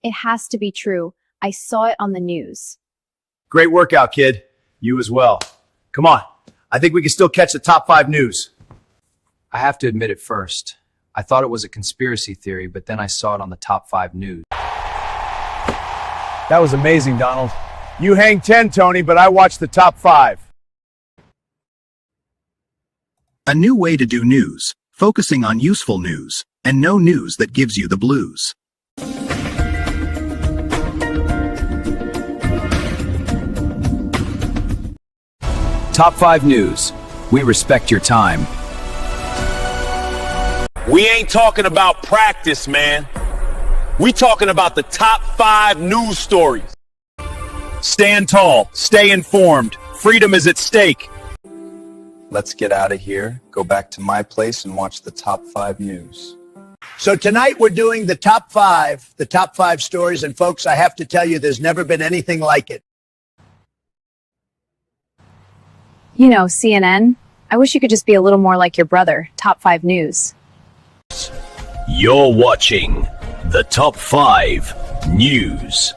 It has to be true. I saw it on the news. Great workout, kid. You as well. Come on. I think we can still catch the top 5 news. I have to admit at first, I thought it was a conspiracy theory, but then I saw it on the top 5 news. That was amazing, Donald. You hang 10, Tony, but I watched the top 5. A new way to do news, focusing on useful news, and no news that gives you the blues. Top 5 news. We respect your time. We ain't talking about practice, man. We talking about the top 5 news stories. Stand tall, stay informed. Freedom is at stake. Let's get out of here, go back to my place and watch the top 5 news. So tonight we're doing the top 5 stories. And folks, I have to tell you, there's never been anything like it. You know, CNN, I wish you could just be a little more like your brother. Top 5 news. You're watching the Top 5 News.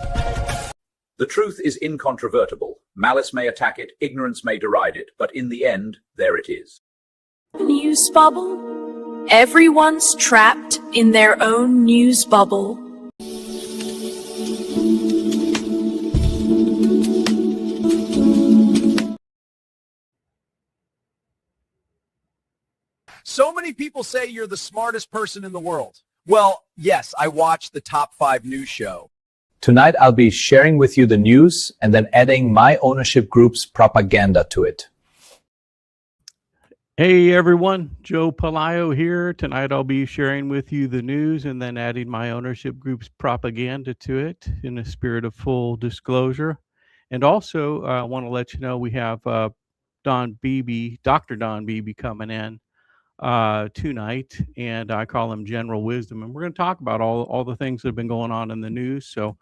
The truth is incontrovertible. Malice may attack it, ignorance may deride it, but in the end, there it is. News bubble. Everyone's trapped in their own news bubble. So many people say you're the smartest person in the world. Well, yes, I watched the top 5 news show. Tonight, I'll be sharing with you the news and then adding my ownership group's propaganda to it. Hey everyone, Joe Pelayo here. Tonight I'll be sharing with you the news and then adding my ownership group's propaganda to it in a spirit of full disclosure. And also, I want to let you know we have Dr. Don Beebe coming in tonight, and I call him General Wisdom, and we're going to talk about all the things that have been going on in the news. So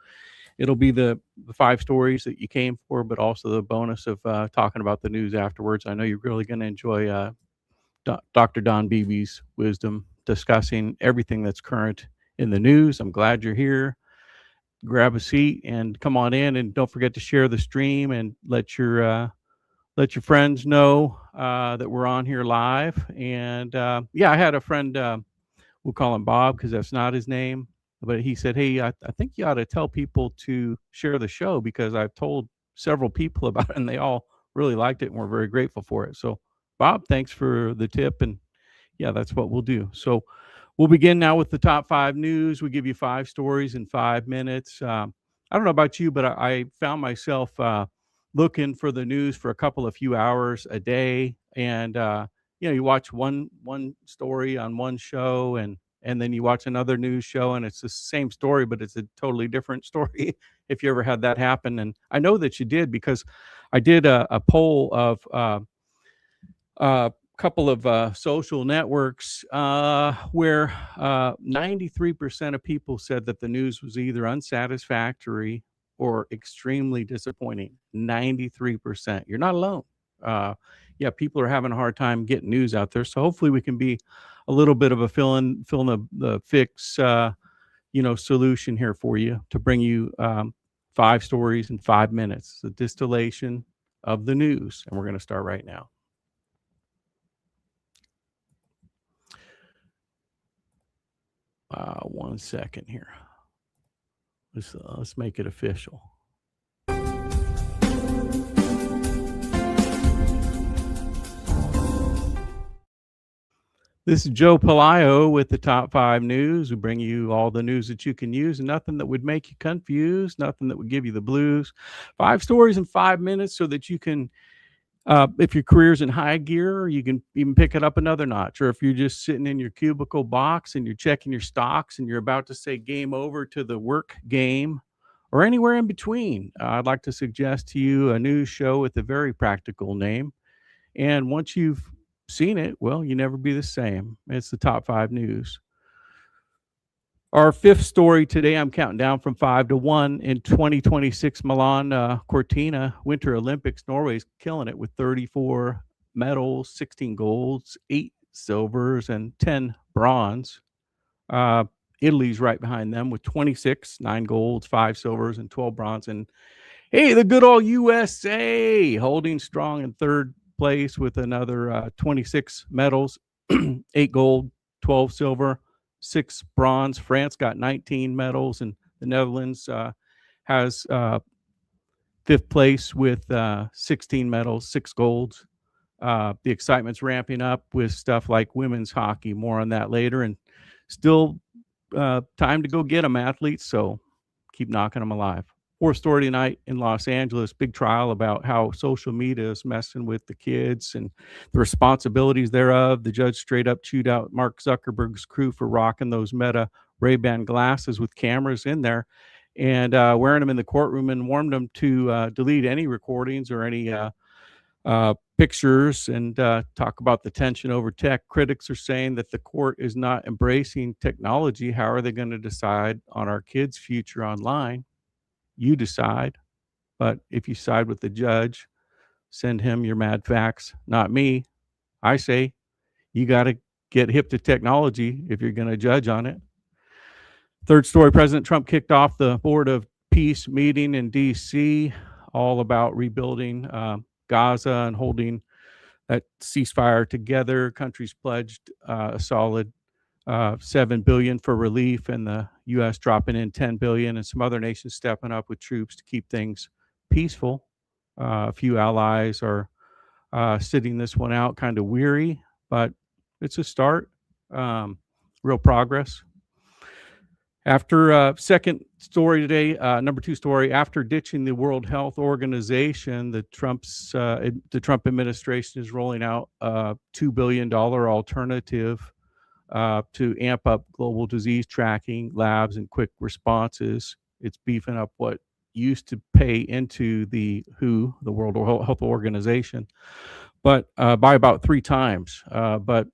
it'll be the 5 stories that you came for, but also the bonus of talking about the news afterwards. I know you're really going to enjoy Dr. Don Beebe's wisdom, discussing everything that's current in the news. I'm glad you're here. Grab a seat and come on in, and don't forget to share the stream and let your friends know that we're on here live. And yeah, I had a friend, we'll call him Bob because that's not his name, but he said, hey, I think you ought to tell people to share the show, because I've told several people about it and they all really liked it and we're very grateful for it. So Bob, thanks for the tip. And yeah, that's what we'll do. So we'll begin now with the top 5 news. We give you 5 stories in 5 minutes. I don't know about you, but I found myself looking for the news for a few hours a day. And, you know, you watch one story on one show and then you watch another news show and it's the same story, but it's a totally different story. If you ever had that happen. And I know that you did, because I did a poll of a couple of social networks where 93% of people said that the news was either unsatisfactory or extremely disappointing. 93%. You're not alone. Yeah, people are having a hard time getting news out there. So hopefully we can be a little bit of a fill in the fix, solution here for you to bring you 5 stories in 5 minutes, the distillation of the news. And we're going to start right now. One second here. Let's make it official. This is Joe Pelayo with the top 5 news. We bring you all the news that you can use and nothing that would make you confused, nothing that would give you the blues. 5 stories in 5 minutes so that you can, if your career's in high gear, you can even pick it up another notch. Or if you're just sitting in your cubicle box and you're checking your stocks and you're about to say game over to the work game, or anywhere in between, I'd like to suggest to you a news show with a very practical name. And once you've seen it, well, you never be the same. It's the top 5 news. Our 5th story today, I'm counting down from 5 to 1. In 2026 Milan Cortina Winter Olympics, Norway's killing it with 34 medals, 16 golds, 8 silvers, and 10 bronze. Italy's right behind them with 26, 9 golds, 5 silvers, and 12 bronze. And hey, the good old USA holding strong in third place with another 26 medals, 8 gold, 12 silver, 6 bronze. France got 19 medals, and the Netherlands has fifth place with 16 medals, 6 golds. The excitement's ramping up with stuff like women's hockey. More on that later. And still time to go get them, athletes. So keep knocking them alive. Fourth story tonight in Los Angeles, big trial about how social media is messing with the kids and the responsibilities thereof. The judge straight up chewed out Mark Zuckerberg's crew for rocking those Meta Ray-Ban glasses with cameras in there and wearing them in the courtroom, and warned them to delete any recordings or any pictures and talk about the tension over tech. Critics are saying that the court is not embracing technology. How are they going to decide on our kids' future online? You decide. But if you side with the judge, send him your mad facts, not me. I say you got to get hip to technology if you're going to judge on it. Third story, President Trump kicked off the Board of Peace meeting in D.C., all about rebuilding Gaza and holding that ceasefire together. Countries pledged a solid $7 billion for relief, and the U.S. dropping in $10 billion, and some other nations stepping up with troops to keep things peaceful. A few allies are sitting this one out, kind of weary, but it's a start. Real progress. After second story today, number 2 story, after ditching the World Health Organization, the Trump administration is rolling out a $2 billion alternative to amp up global disease tracking, labs, and quick responses. It's beefing up what used to pay into the WHO, the World Health Organization, but by about 3 times. But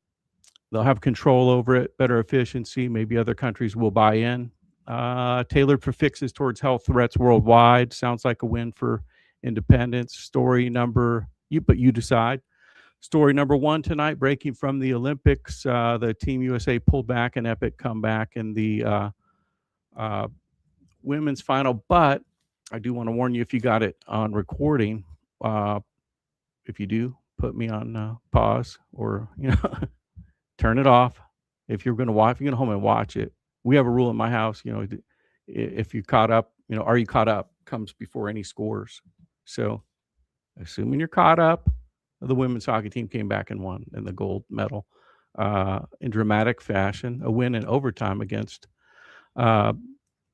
they'll have control over it, better efficiency. Maybe other countries will buy in. Tailored for fixes towards health threats worldwide. Sounds like a win for independence. Story number, but you decide. Story number 1 tonight, breaking from the Olympics. The Team USA pulled back an epic comeback in the women's final. But I do want to warn you, if you got it on recording, if you do, put me on pause or, turn it off. If you're going to watch, if you're going to home and watch it, we have a rule in my house, if you caught up, are you caught up comes before any scores. So assuming you're caught up, the women's hockey team came back and won in the gold medal in dramatic fashion, a win in overtime against the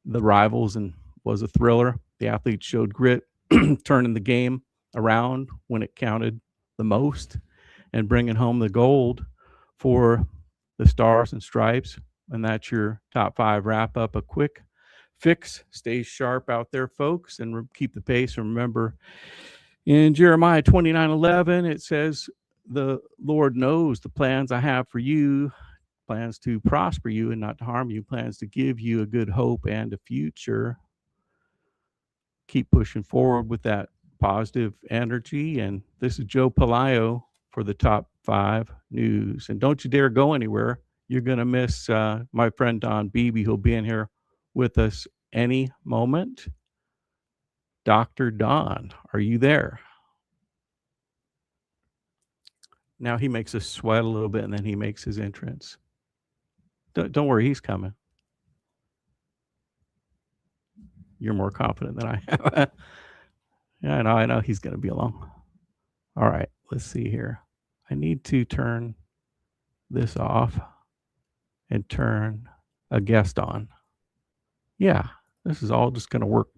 rivals, and was a thriller. The athletes showed grit, turning the game around when it counted the most and bringing home the gold for the Stars and Stripes. And that's your top 5 wrap up. A quick fix. Stay sharp out there, folks, and keep the pace. And remember, in Jeremiah 29:11, it says, the Lord knows the plans I have for you, plans to prosper you and not to harm you, plans to give you a good hope and a future. Keep pushing forward with that positive energy. And this is Joe Pelayo for the Top 5 News. And don't you dare go anywhere. You're going to miss my friend Don Beebe, who'll be in here with us any moment. Dr. Don, are you there? Now he makes us sweat a little bit, and then he makes his entrance. Don't worry, he's coming. You're more confident than I am. Yeah, I know he's going to be along. All right, let's see here. I need to turn this off and turn a guest on. Yeah, this is all just going to work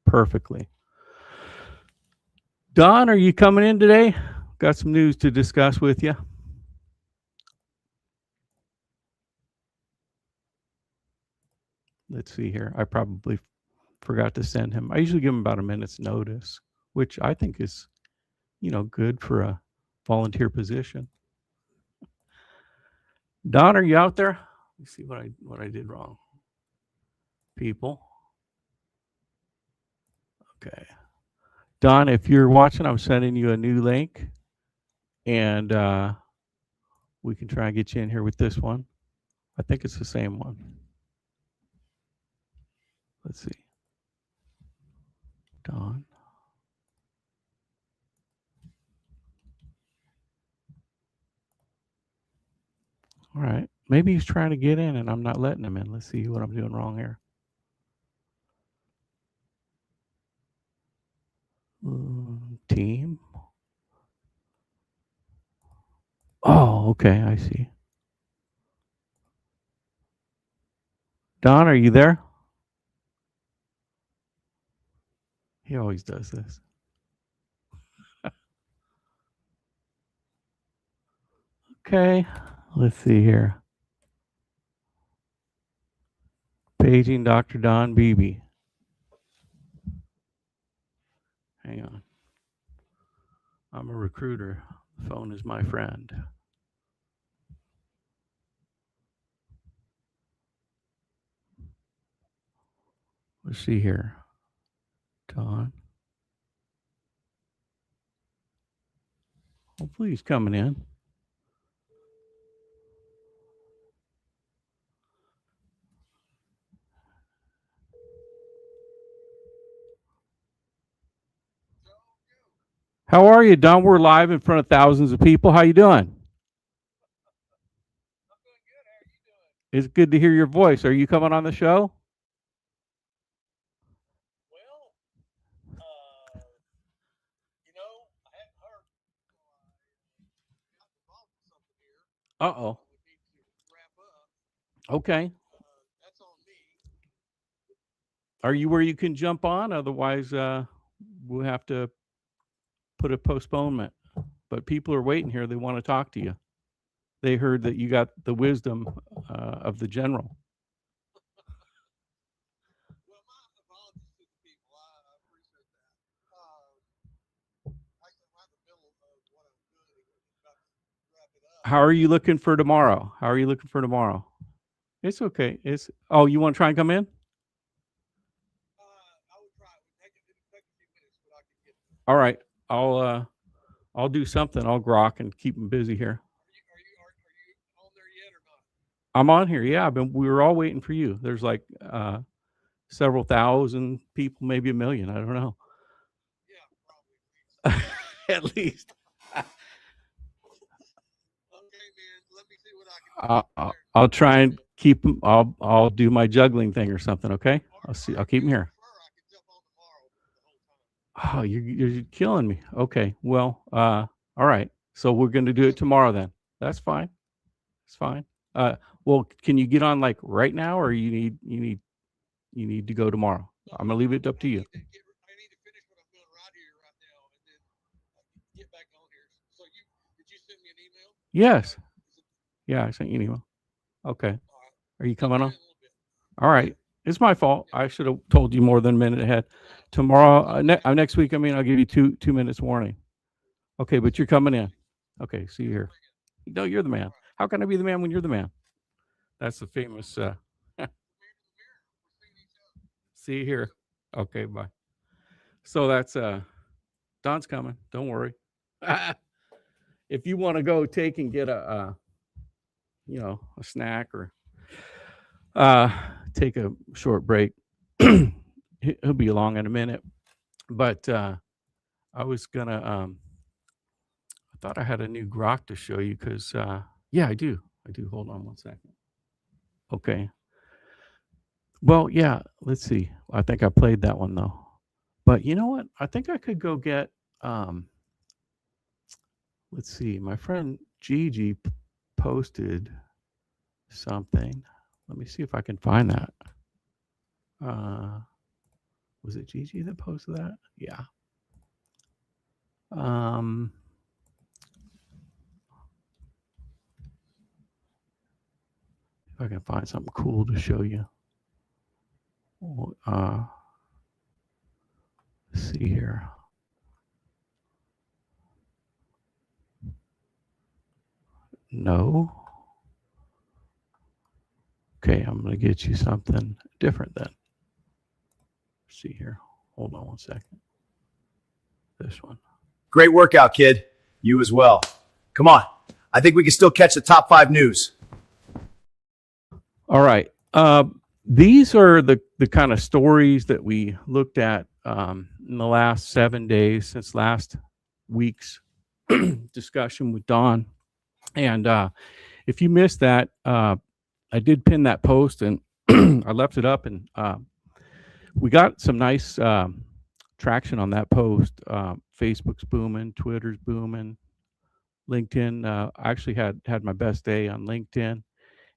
perfectly. Don, are you coming in today? Got some news to discuss with you. Let's see here. I probably forgot to send him. I usually give him about a minute's notice, which I think is, good for a volunteer position. Don, are you out there? Let me see what I did wrong. People. Okay. Don, if you're watching, I'm sending you a new link, and we can try and get you in here with this one. I think it's the same one. Let's see. Don. All right. Maybe he's trying to get in and I'm not letting him in. Let's see what I'm doing wrong here. Team. Oh, okay. I see. Don, are you there? He always does this. Okay. Let's see here. Paging Dr. Don Beebe. Hang on. I'm a recruiter. The phone is my friend. Let's see here. Don. Hopefully he's coming in. How are you, Don? We're live in front of thousands of people. How you doing? It's good to hear your voice. Are you coming on the show? Uh-oh. Okay. Are you where you can jump on? Otherwise, we'll have to put a postponement. But people are waiting here. They want to talk to you. They heard that you got the wisdom of the general. How are you looking for tomorrow? How are you looking for tomorrow? It's okay. Oh, you want to try and come in? All right. I'll do something. I'll grok and keep them busy here. I'm on here. Yeah, we were all waiting for you. There's like several thousand people, maybe 1 million. I don't know. Yeah, probably. At least. I'll try and keep them. I'll do my juggling thing or something. Okay. I'll keep them here. Oh, you're killing me. Okay. Well, all right. So we're going to do it tomorrow then. That's fine. It's fine. Well, can you get on like right now, or you need to go tomorrow? I'm gonna leave it up to you. I need to finish what I'm doing right here, right now, and then get back on here. So did you send me an email? Yes. Yeah, I sent you an email. Okay. Are you coming on? All right. It's my fault. I should have told you more than a minute ahead. Tomorrow, next week, I'll give you two minutes warning. Okay, but you're coming in. Okay, see you here. No, you're the man. How can I be the man when you're the man? That's the famous. See you here. Okay, bye. So that's Don's coming. Don't worry. If you want to go take and get a snack or take a short break, he'll be along in a minute. But I was gonna. I thought I had a new grok to show you because yeah, I do. Hold on one second. Okay. Well, yeah. Let's see. I think I played that one though. But you know what? I think I could go get. Let's see. My friend Gigi posted something. Let me see if I can find that. Was it Gigi that posted that? Yeah. If I can find something cool to show you. Let's see here. No. Okay, I'm going to get you something different then. Let's see here. Hold on one second. This one. Great workout, kid. You as well. Come on. I think we can still catch the top 5 news. All right. these are the kind of stories that we looked at in the last 7 days since last week's discussion with Don. And if you missed that, I did pin that post, and I left it up, and we got some nice traction on that post. Facebook's booming, Twitter's booming, LinkedIn. I actually had my best day on LinkedIn,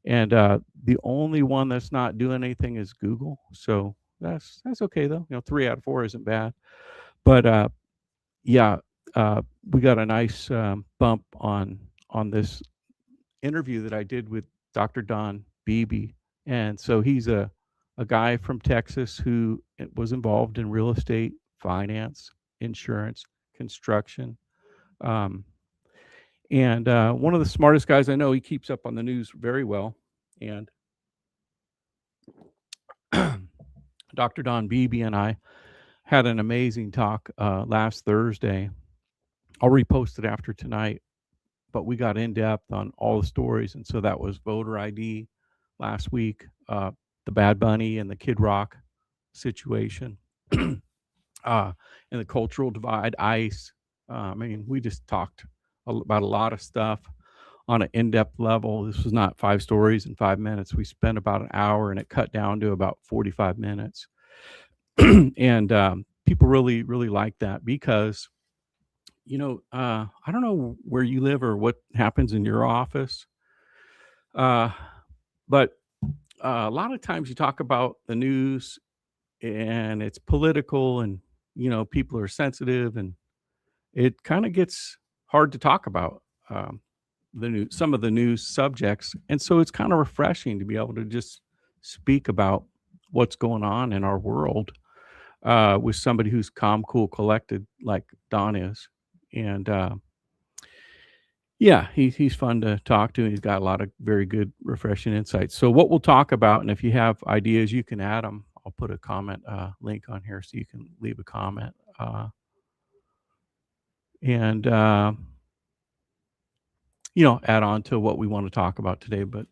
and the only one that's not doing anything is Google. So that's okay though. 3 out of 4 isn't bad. But yeah, we got a nice bump on this interview that I did with Dr. Don Beebe. And so he's a guy from Texas who was involved in real estate, finance, insurance, construction. And one of the smartest guys I know. He keeps up on the news very well. And Dr. Don Beebe and I had an amazing talk last Thursday. I'll repost it after tonight, but we got in depth on all the stories. And so that was voter ID last week, the Bad Bunny and the Kid Rock situation, and the cultural divide, ICE. I mean, we just talked about a lot of stuff on an in-depth level. This was not 5 stories in 5 minutes. We spent about an hour, and it cut down to about 45 minutes. And people really, really like that because, I don't know where you live or what happens in your office, but a lot of times you talk about the news and it's political, and people are sensitive, and it kind of gets hard to talk about some of the news subjects. And so it's kind of refreshing to be able to just speak about what's going on in our world with somebody who's calm, cool, collected like Don is. And yeah, he's fun to talk to. He's got a lot of very good, refreshing insights. So what we'll talk about, and if you have ideas, you can add them. I'll put a comment link on here so you can leave a comment. And add on to what we want to talk about today. But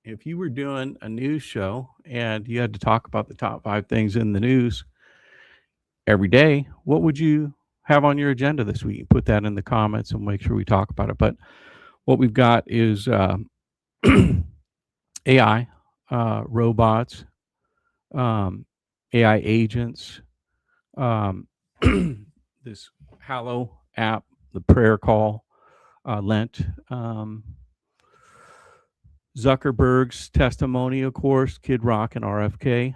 if you were doing a news show and you had to talk about the top 5 things in the news every day, what would you have on your agenda this week? Put that in the comments and make sure we talk about it. But what we've got is AI, robots, AI agents, this Hallow app, the prayer call, Lent, Zuckerberg's testimony, of course, Kid Rock and RFK,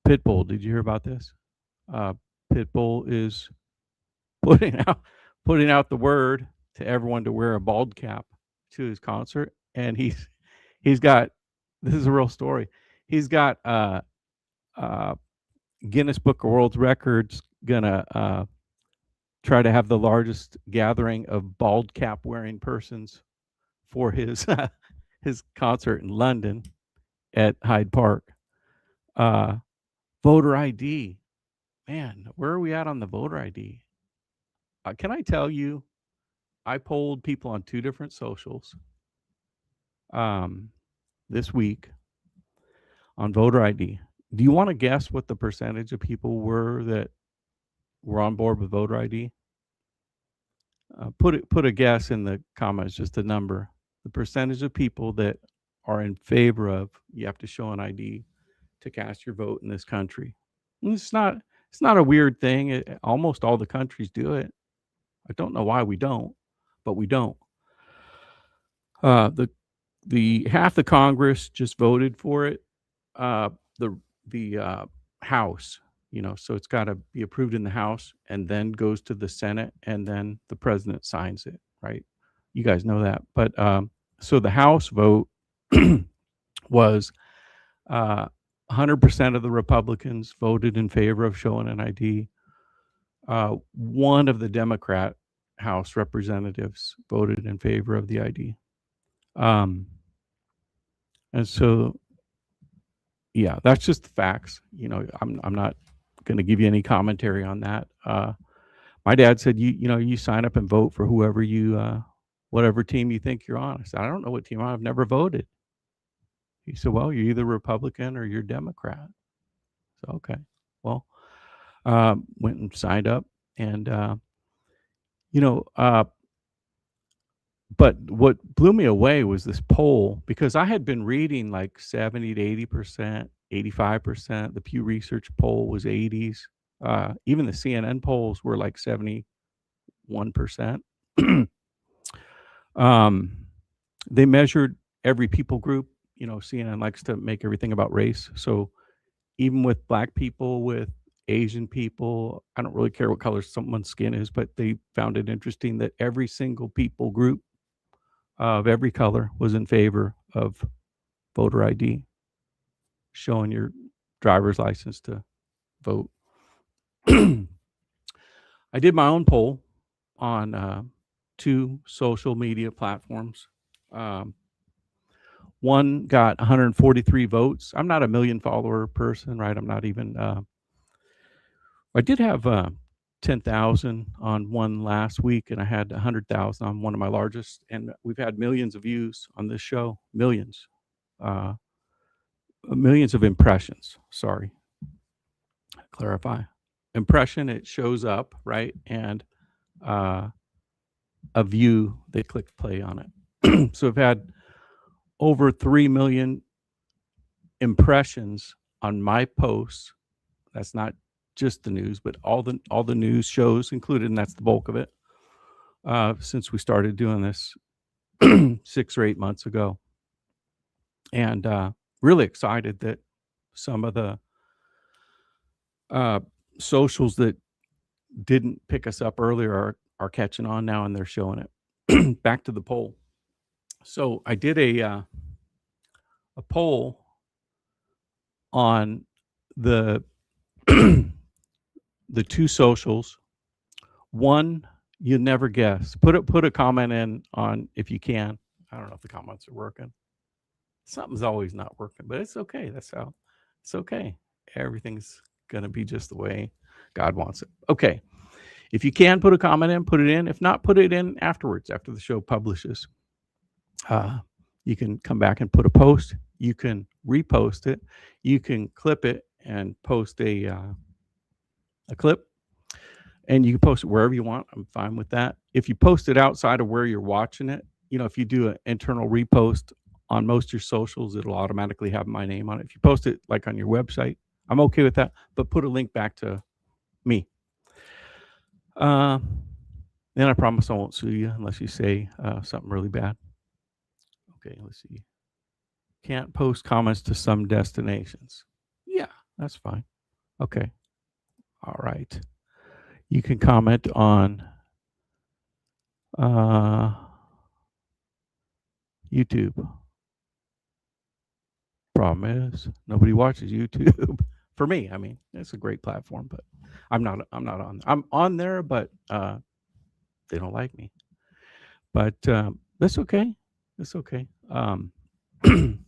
Pitbull. Did you hear about this? Pitbull is putting out the word to everyone to wear a bald cap to his concert, and he's got, this is a real story. He's got Guinness Book of World Records gonna try to have the largest gathering of bald cap wearing persons for his his concert in London at Hyde Park. Voter ID. Man, where are we at on the voter ID? Can I tell you, I polled people on 2 different socials this week on voter ID. Do you want to guess what the percentage of people were that were on board with voter ID? Put a guess in the comments, just a number. The percentage of people that are in favor of you have to show an ID to cast your vote in this country. And it's not a weird thing. Almost all the countries do it. I don't know why we don't, but we don't. The half the Congress just voted for it. The House, so it's got to be approved in the House and then goes to the Senate, and then the president signs it, right? You guys know that. But so the House vote was 100% of the Republicans voted in favor of showing an ID. One of the Democrat House representatives voted in favor of the ID. And so, yeah, that's just the facts. I'm not going to give you any commentary on that. My dad said, you sign up and vote for whoever whatever team you think you're on. I said, I don't know what team I've never voted. He said, well, you're either Republican or you're Democrat. So, okay. Well, went and signed up. And, but what blew me away was this poll, because I had been reading like 70 to 80%, 85%. The Pew Research poll was 80s. Even the CNN polls were like 71%. They measured every people group. CNN likes to make everything about race. So even with Black people, with Asian people, I don't really care what color someone's skin is, but they found it interesting that every single people group of every color was in favor of voter ID, showing your driver's license to vote. I did my own poll on 2 social media platforms. One got 143 votes. I'm not a million follower person, right? I'm not even, I did have 10,000 on one last week, and I had 100,000 on one of my largest, and we've had millions of views on this show, millions of impressions. Sorry, clarify. Impression, it shows up, right? And a view, they click play on it. So I've had over 3 million impressions on my posts. That's not just the news, but all the news shows included, and that's the bulk of it, since we started doing this 6 or 8 months ago. And really excited that some of the socials that didn't pick us up earlier are catching on now, and they're showing it. Back to the poll. So I did a poll on the the 2 socials. One, you never guess. Put a comment in on if you can. I don't know if the comments are working. Something's always not working, but it's okay. It's okay. Everything's gonna be just the way God wants it. Okay. If you can put a comment in, put it in. If not, put it in afterwards, after the show publishes. You can come back and put a post. You can repost it. You can clip it and post a clip, and you can post it wherever you want. I'm fine with that. If you post it outside of where you're watching it, if you do an internal repost on most of your socials, it'll automatically have my name on it. If you post it like on your website, I'm okay with that, but put a link back to me. Then I promise I won't sue you unless you say something really bad. Okay, let's see. Can't post comments to some destinations. Yeah, that's fine. Okay. All right. You can comment on YouTube. Problem is, nobody watches YouTube. For me, I mean, it's a great platform, but I'm not on. I'm on there, but they don't like me. But that's okay. It's okay.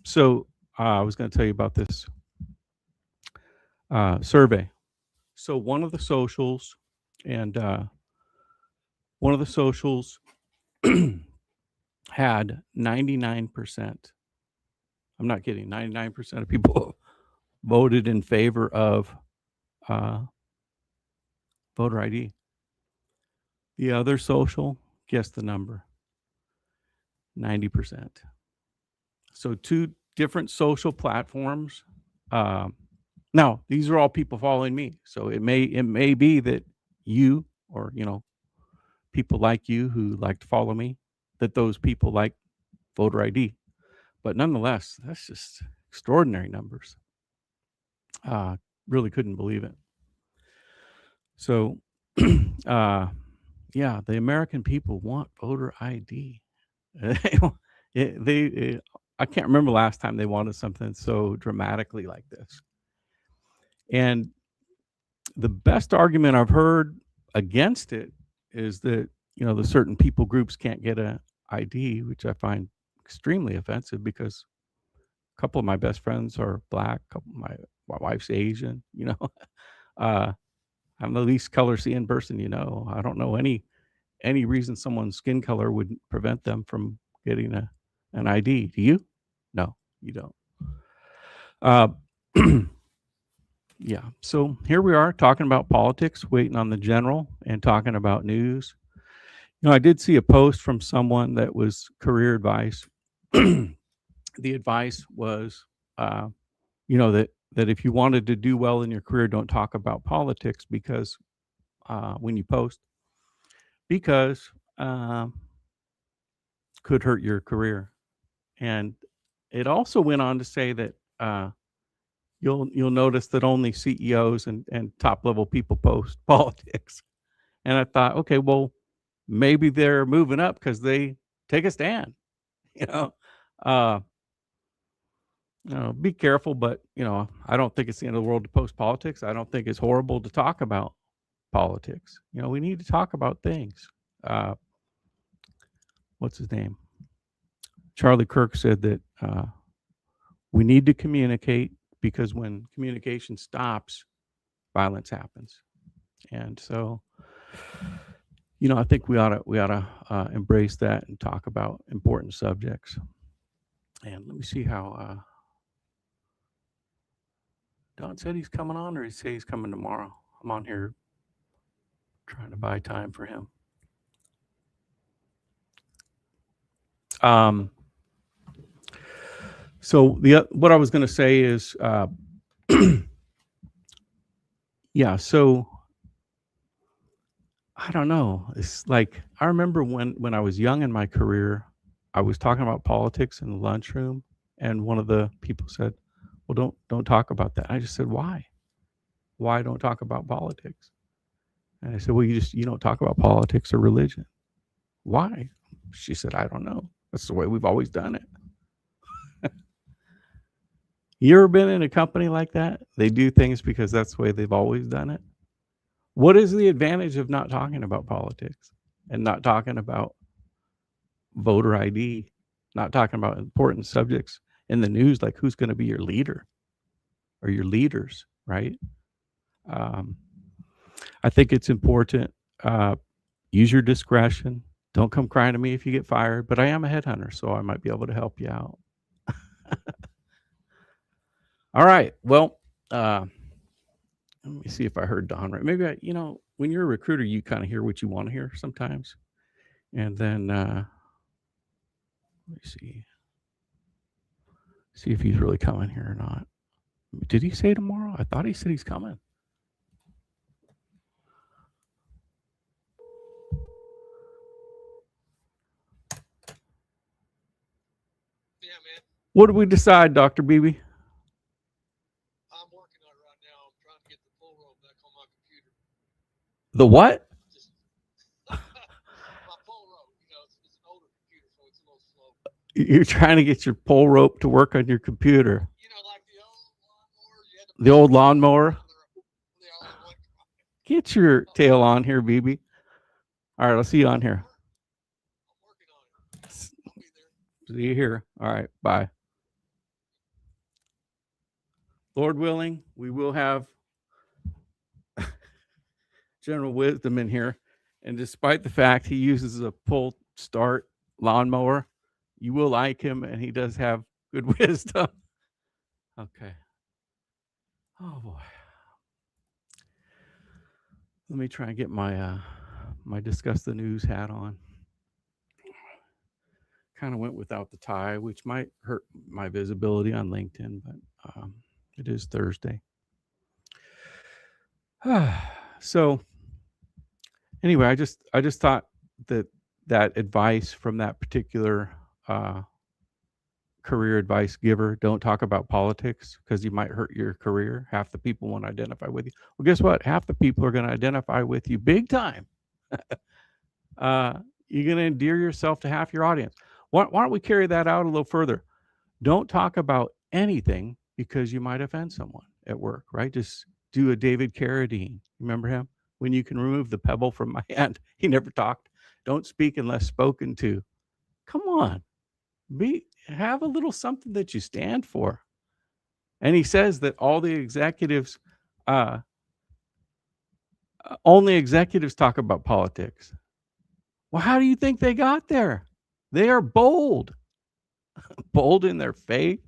So I was going to tell you about this survey. So one of the socials had 99%. I'm not kidding. 99% of people voted in favor of voter ID. The other social, guess the number. 90%. So 2 different social platforms. Now, these are all people following me. So it may be that you, or people like you who like to follow me, that those people like voter ID. But nonetheless, that's just extraordinary numbers. Really couldn't believe it. So yeah, the American people want voter ID. I can't remember last time they wanted something so dramatically like this. And the best argument I've heard against it is that, the certain people groups can't get an ID, which I find extremely offensive, because a couple of my best friends are Black, my wife's Asian, I'm the least color seeing person, I don't know any reason someone's skin color would prevent them from getting an ID. Do you? No, you don't. Uh, yeah. So here we are talking about politics, waiting on the general, and talking about news. I did see a post from someone that was career advice. The advice was, that if you wanted to do well in your career, don't talk about politics because when you post, because could hurt your career. And it also went on to say that you'll notice that only CEOs and top level people post politics. And I thought, okay, well, maybe they're moving up because they take a stand. Be careful, but I don't think it's the end of the world to post politics. I don't think it's horrible to talk about politics. We need to talk about things. What's his name? Charlie Kirk said that we need to communicate because when communication stops, violence happens. And so, I think we ought to embrace that and talk about important subjects. And let me see how Don said he's coming on, or he say he's coming tomorrow. I'm on here trying to buy time for him. So what I was going to say is, yeah. So I don't know. It's like I remember when I was young in my career, I was talking about politics in the lunchroom, and one of the people said, "Well, don't talk about that." I just said, "Why? Why don't talk about politics?" And I said, "Well, you don't talk about politics or religion. Why?" She said, "I don't know. That's the way we've always done it." You ever been in a company like that? They do things because that's the way they've always done it. What is the advantage of not talking about politics and not talking about voter ID, not talking about important subjects in the news, like who's going to be your leader or your leaders, right? I think it's important. Use your discretion. Don't come crying to me if you get fired, but I am a headhunter, so I might be able to help you out. All right. Well, let me see if I heard Don right. Maybe when you're a recruiter, you kind of hear what you want to hear sometimes. And then let me see if he's really coming here or not. Did he say tomorrow? I thought he said he's coming. Yeah, man. What did we decide, Dr. Beebe? I'm working on it right now. I'm trying to get the pull rope back on my computer. The what? My pull rope, it's an older computer, so it's a little slow. You're trying to get your pull rope to work on your computer. Like the old lawnmower. The old lawnmower. Get your tail on here, Beebe. All right, I'll see you on here. I'm working on it. I'll be there. See you here. All right, bye. Lord willing, we will have General Wisdom in here. And despite the fact he uses a pull start lawnmower, you will like him, and he does have good wisdom. Okay. Oh boy. Let me try and get my my Discuss the News hat on. Kind of went without the tie, which might hurt my visibility on LinkedIn, but it is Thursday. So anyway, I just thought that advice from that particular career advice giver, don't talk about politics because you might hurt your career. Half the people won't identify with you. Well, guess what? Half the people are going to identify with you big time. You're going to endear yourself to half your audience. Why don't we carry that out a little further? Don't talk about anything because you might offend someone at work, right? Just do a David Carradine. Remember him? When you can remove the pebble from my hand. He never talked. Don't speak unless spoken to. Come on. Have a little something that you stand for. And he says that all the executives, only executives talk about politics. Well, how do you think they got there? They are bold. Bold in their faith,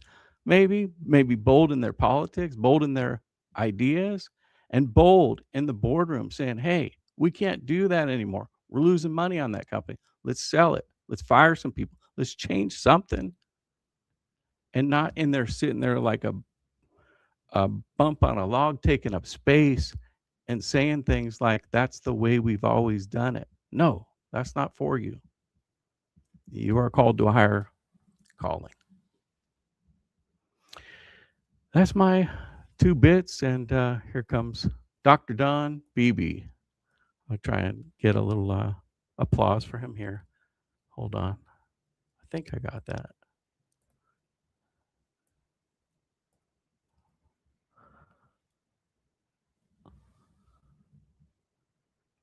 maybe bold in their politics, bold in their ideas, and bold in the boardroom saying, hey, we can't do that anymore. We're losing money on that company. Let's sell it. Let's fire some people. Let's change something. And not in there sitting there like a bump on a log taking up space and saying things like, that's the way we've always done it. No, that's not for you. You are called to a higher calling. That's my 2 bits, and here comes Dr. Don Beebe. I'll try and get a little applause for him here. Hold on. I think I got that.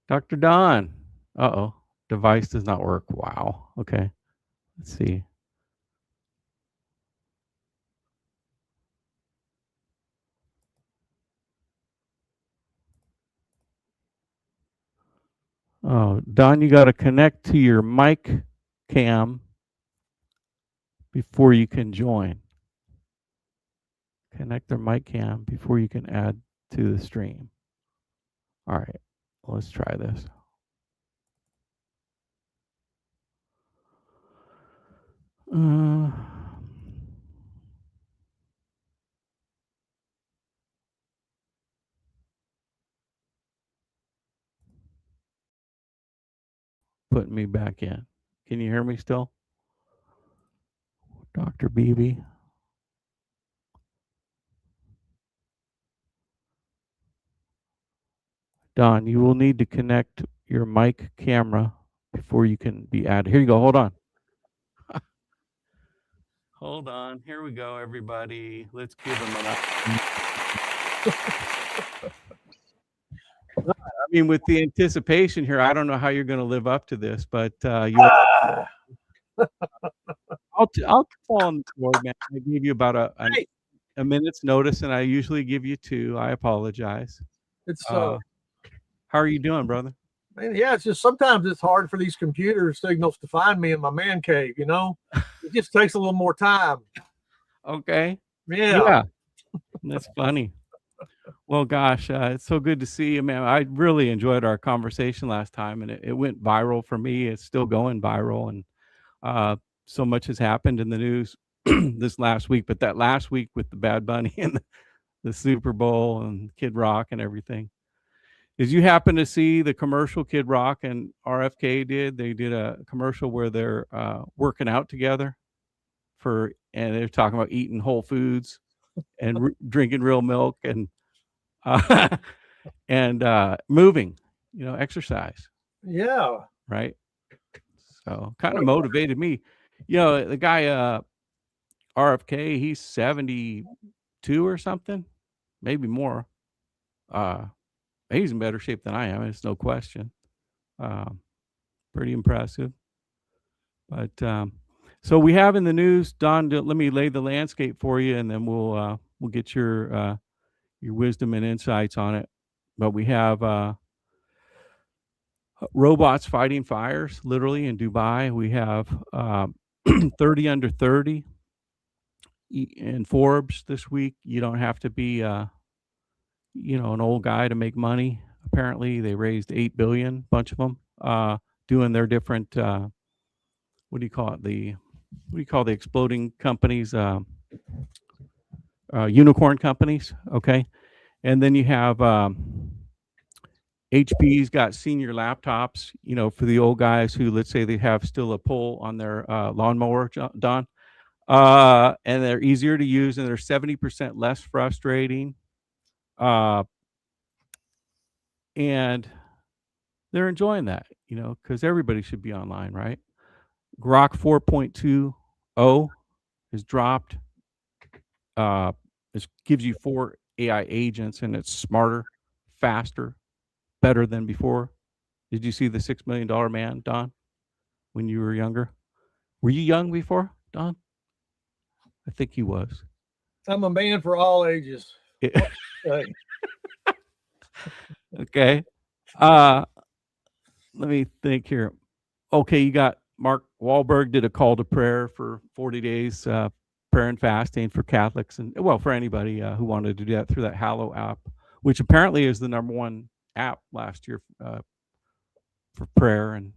Dr. Don. Uh-oh. Device does not work. Wow. Okay. Let's see. Oh, Don, you got to connect to your mic cam before you can join. Connect their mic cam before you can add to the stream. All right. Let's try this. Putting me back in. Can you hear me still? Dr. Beebe. Don, you will need to connect your mic camera before you can be added. Here you go. Hold on. Hold on. Here we go, everybody. Let's give them an I mean, with the anticipation here, I don't know how you're going to live up to this, but I'll fall on the sword, man. I gave you about a minute's notice, and I usually give you 2. I apologize. It's how are you doing, brother? Man, yeah, it's just sometimes it's hard for these computer signals to find me in my man cave, you know? It just takes a little more time. Okay. Yeah. That's funny. Well, gosh, it's so good to see you, man. I really enjoyed our conversation last time, and it went viral for me. It's still going viral, and so much has happened in the news this last week. But that last week with the Bad Bunny and the Super Bowl and Kid Rock and everything. Did you happen to see the commercial Kid Rock and RFK did? They did a commercial where they're working out together and they're talking about eating whole foods and drinking real milk and moving, exercise. Yeah. Right. So kind of motivated me. The guy RFK, he's 72 or something, maybe more. He's in better shape than I am. It's no question. Pretty impressive. But so we have in the news, Don. Let me lay the landscape for you, and then we'll get your wisdom and insights on it. But we have robots fighting fires, literally in Dubai. We have 30 under 30 in Forbes this week. You don't have to be an old guy to make money. Apparently they raised $8 billion, bunch of them, doing their different what do you call the exploding companies, unicorn companies. Okay. And then you have HP's got senior laptops, for the old guys who, let's say they have still a pull on their lawnmower, Don, and they're easier to use, and they're 70% less frustrating. And they're enjoying that, because everybody should be online, right? Grok 4.20 is dropped. It gives you 4 AI agents, and it's smarter, faster, better than before. Did you see the $6 million man, Don, when you were younger? Were you young before, Don? I think he was. I'm a man for all ages. Okay. Let me think here. Okay, you got Mark Wahlberg did a call to prayer for 40 days prayer and fasting for Catholics and, well, for anybody who wanted to do that through that Hallow app, which apparently is the #1 app last year for prayer and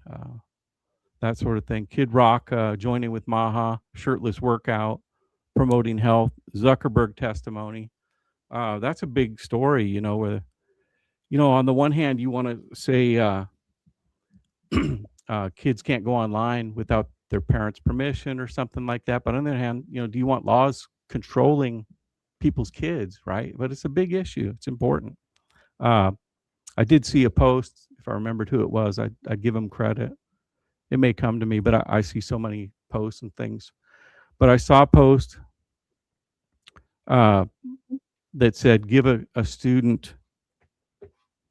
that sort of thing. Kid Rock joining with Maha, shirtless workout, promoting health, Zuckerberg testimony. That's a big story, where, on the one hand, you want to say kids can't go online without their parents' permission or something like that. But on the other hand, do you want laws controlling people's kids, right? But it's a big issue. It's important. I did see a post. If I remembered who it was, I'd give them credit. It may come to me, but I see so many posts and things. But I saw a post that said, give a student,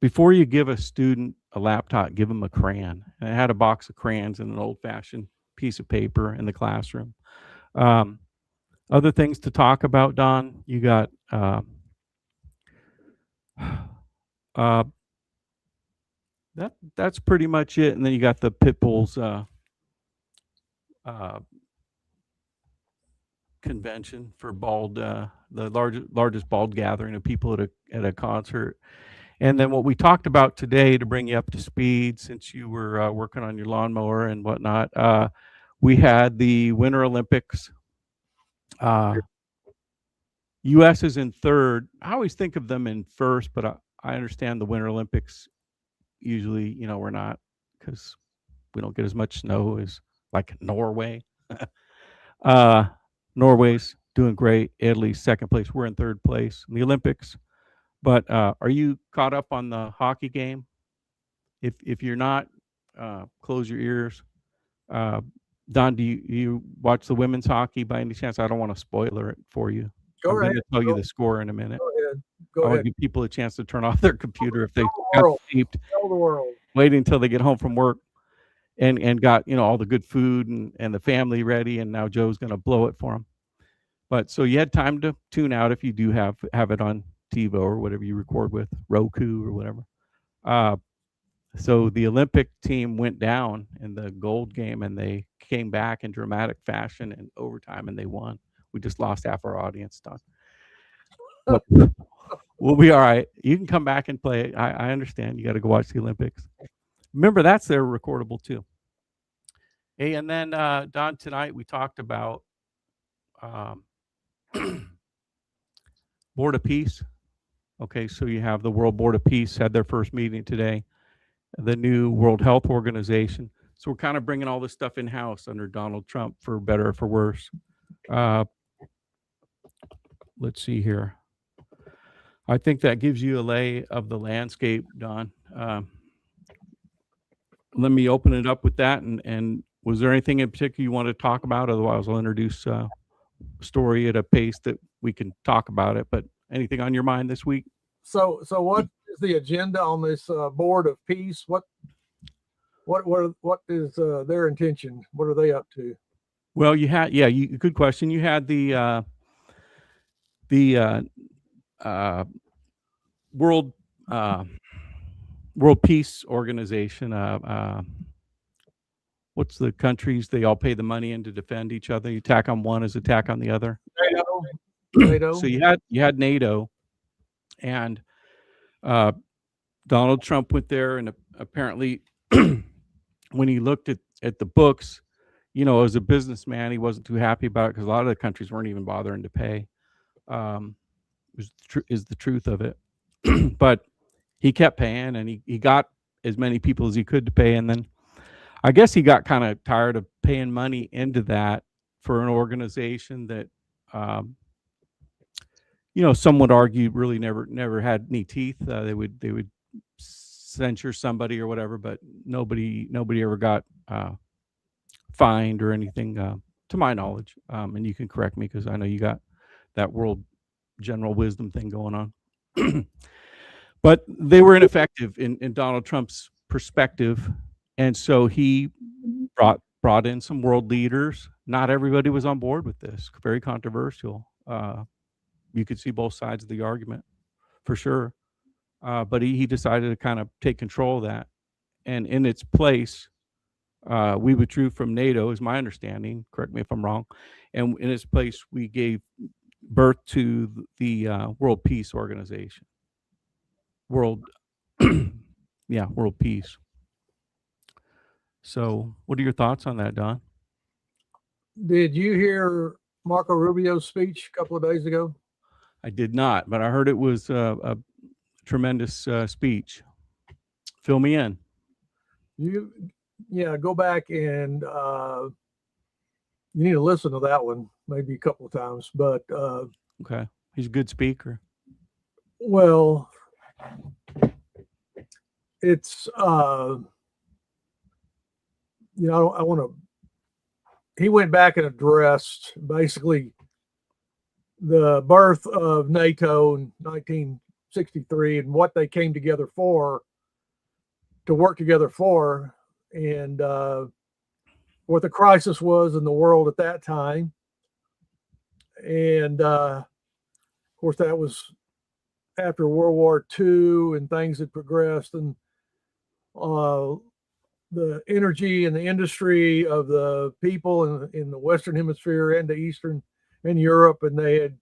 before you give a student a laptop, give them a crayon. And it had a box of crayons and an old-fashioned piece of paper in the classroom. Other things to talk about, Don, you got that's pretty much it. And then you got the Pitbull's convention for bald, the largest bald gathering of people at a concert. And then what we talked about today, to bring you up to speed, since you were working on your lawnmower and whatnot, we had the Winter Olympics. U.S. is in third. I always think of them in first, but I understand the Winter Olympics usually, we're not, because we don't get as much snow as like Norway. Norway's doing great. Italy's second place. We're in third place in the Olympics. But are you caught up on the hockey game? If you're not, close your ears. Don, do you watch the women's hockey by any chance? I don't want to spoiler it for you. Go I'm ahead. going to tell you the score in a minute. Go ahead. Go I want ahead. to give people a chance to turn off their computer if they Tell got taped, the world. waiting until they get home from work and got all the good food and the family ready, and now Joe's going to blow it for them. But so you had time to tune out if you do have it on TiVo or whatever you record with, Roku or whatever. So the Olympic team went down in the gold game, and they came back in dramatic fashion in overtime, and they won. We just lost half our audience, Don. But we'll be all right. You can come back and play. I understand. You got to go watch the Olympics. Remember, that's their recordable too. Hey, and then Don, tonight we talked about Board of Peace. Okay, so you have the World Board of Peace had their first meeting today, the new World Health Organization. So we're kind of bringing all this stuff in-house under Donald Trump, for better or for worse. Let's see here. I think that gives you a lay of the landscape, Don. Let me open it up with that. And was there anything in particular you want to talk about? Otherwise, I'll introduce a story at a pace that we can talk about it. But anything on your mind this week? So what is the agenda on this Board of Peace? What is their intention? What are they up to? Well, you had, good question. You had the World Peace Organization. What's the countries? They all pay the money in to defend each other. You attack on one as attack on the other. NATO. So you had NATO, and Donald Trump went there, and apparently, when he looked at the books, as a businessman, he wasn't too happy about it because a lot of the countries weren't even bothering to pay. Is the truth of it. But he kept paying, and he got as many people as he could to pay. And then I guess he got kind of tired of paying money into that for an organization that, some would argue really never had any teeth. They would censure somebody or whatever, but nobody ever got fined or anything, to my knowledge. And you can correct me because I know you got that world general wisdom thing going on. But they were ineffective in Donald Trump's perspective. And so he brought in some world leaders. Not everybody was on board with this. Very controversial. You could see both sides of the argument for sure. But he decided to kind of take control of that. And in its place, We withdrew from NATO, is my understanding. Correct me if I'm wrong. And in its place, we gave birth to the World Peace Organization. World Peace. So, what are your thoughts on that, Don? Did you hear Marco Rubio's speech a couple of days ago? I did not, but I heard it was a tremendous speech. Fill me in. Go back and you need to listen to that one maybe a couple of times. But okay, he's a good speaker. Well, it's I want to. He went back and addressed basically the birth of NATO in 1963 and what they came together to work together for, and what the crisis was in the world at that time. And of course, that was after World War II, and things had progressed, and the energy and the industry of the people in the Western Hemisphere and the Eastern and Europe, and they had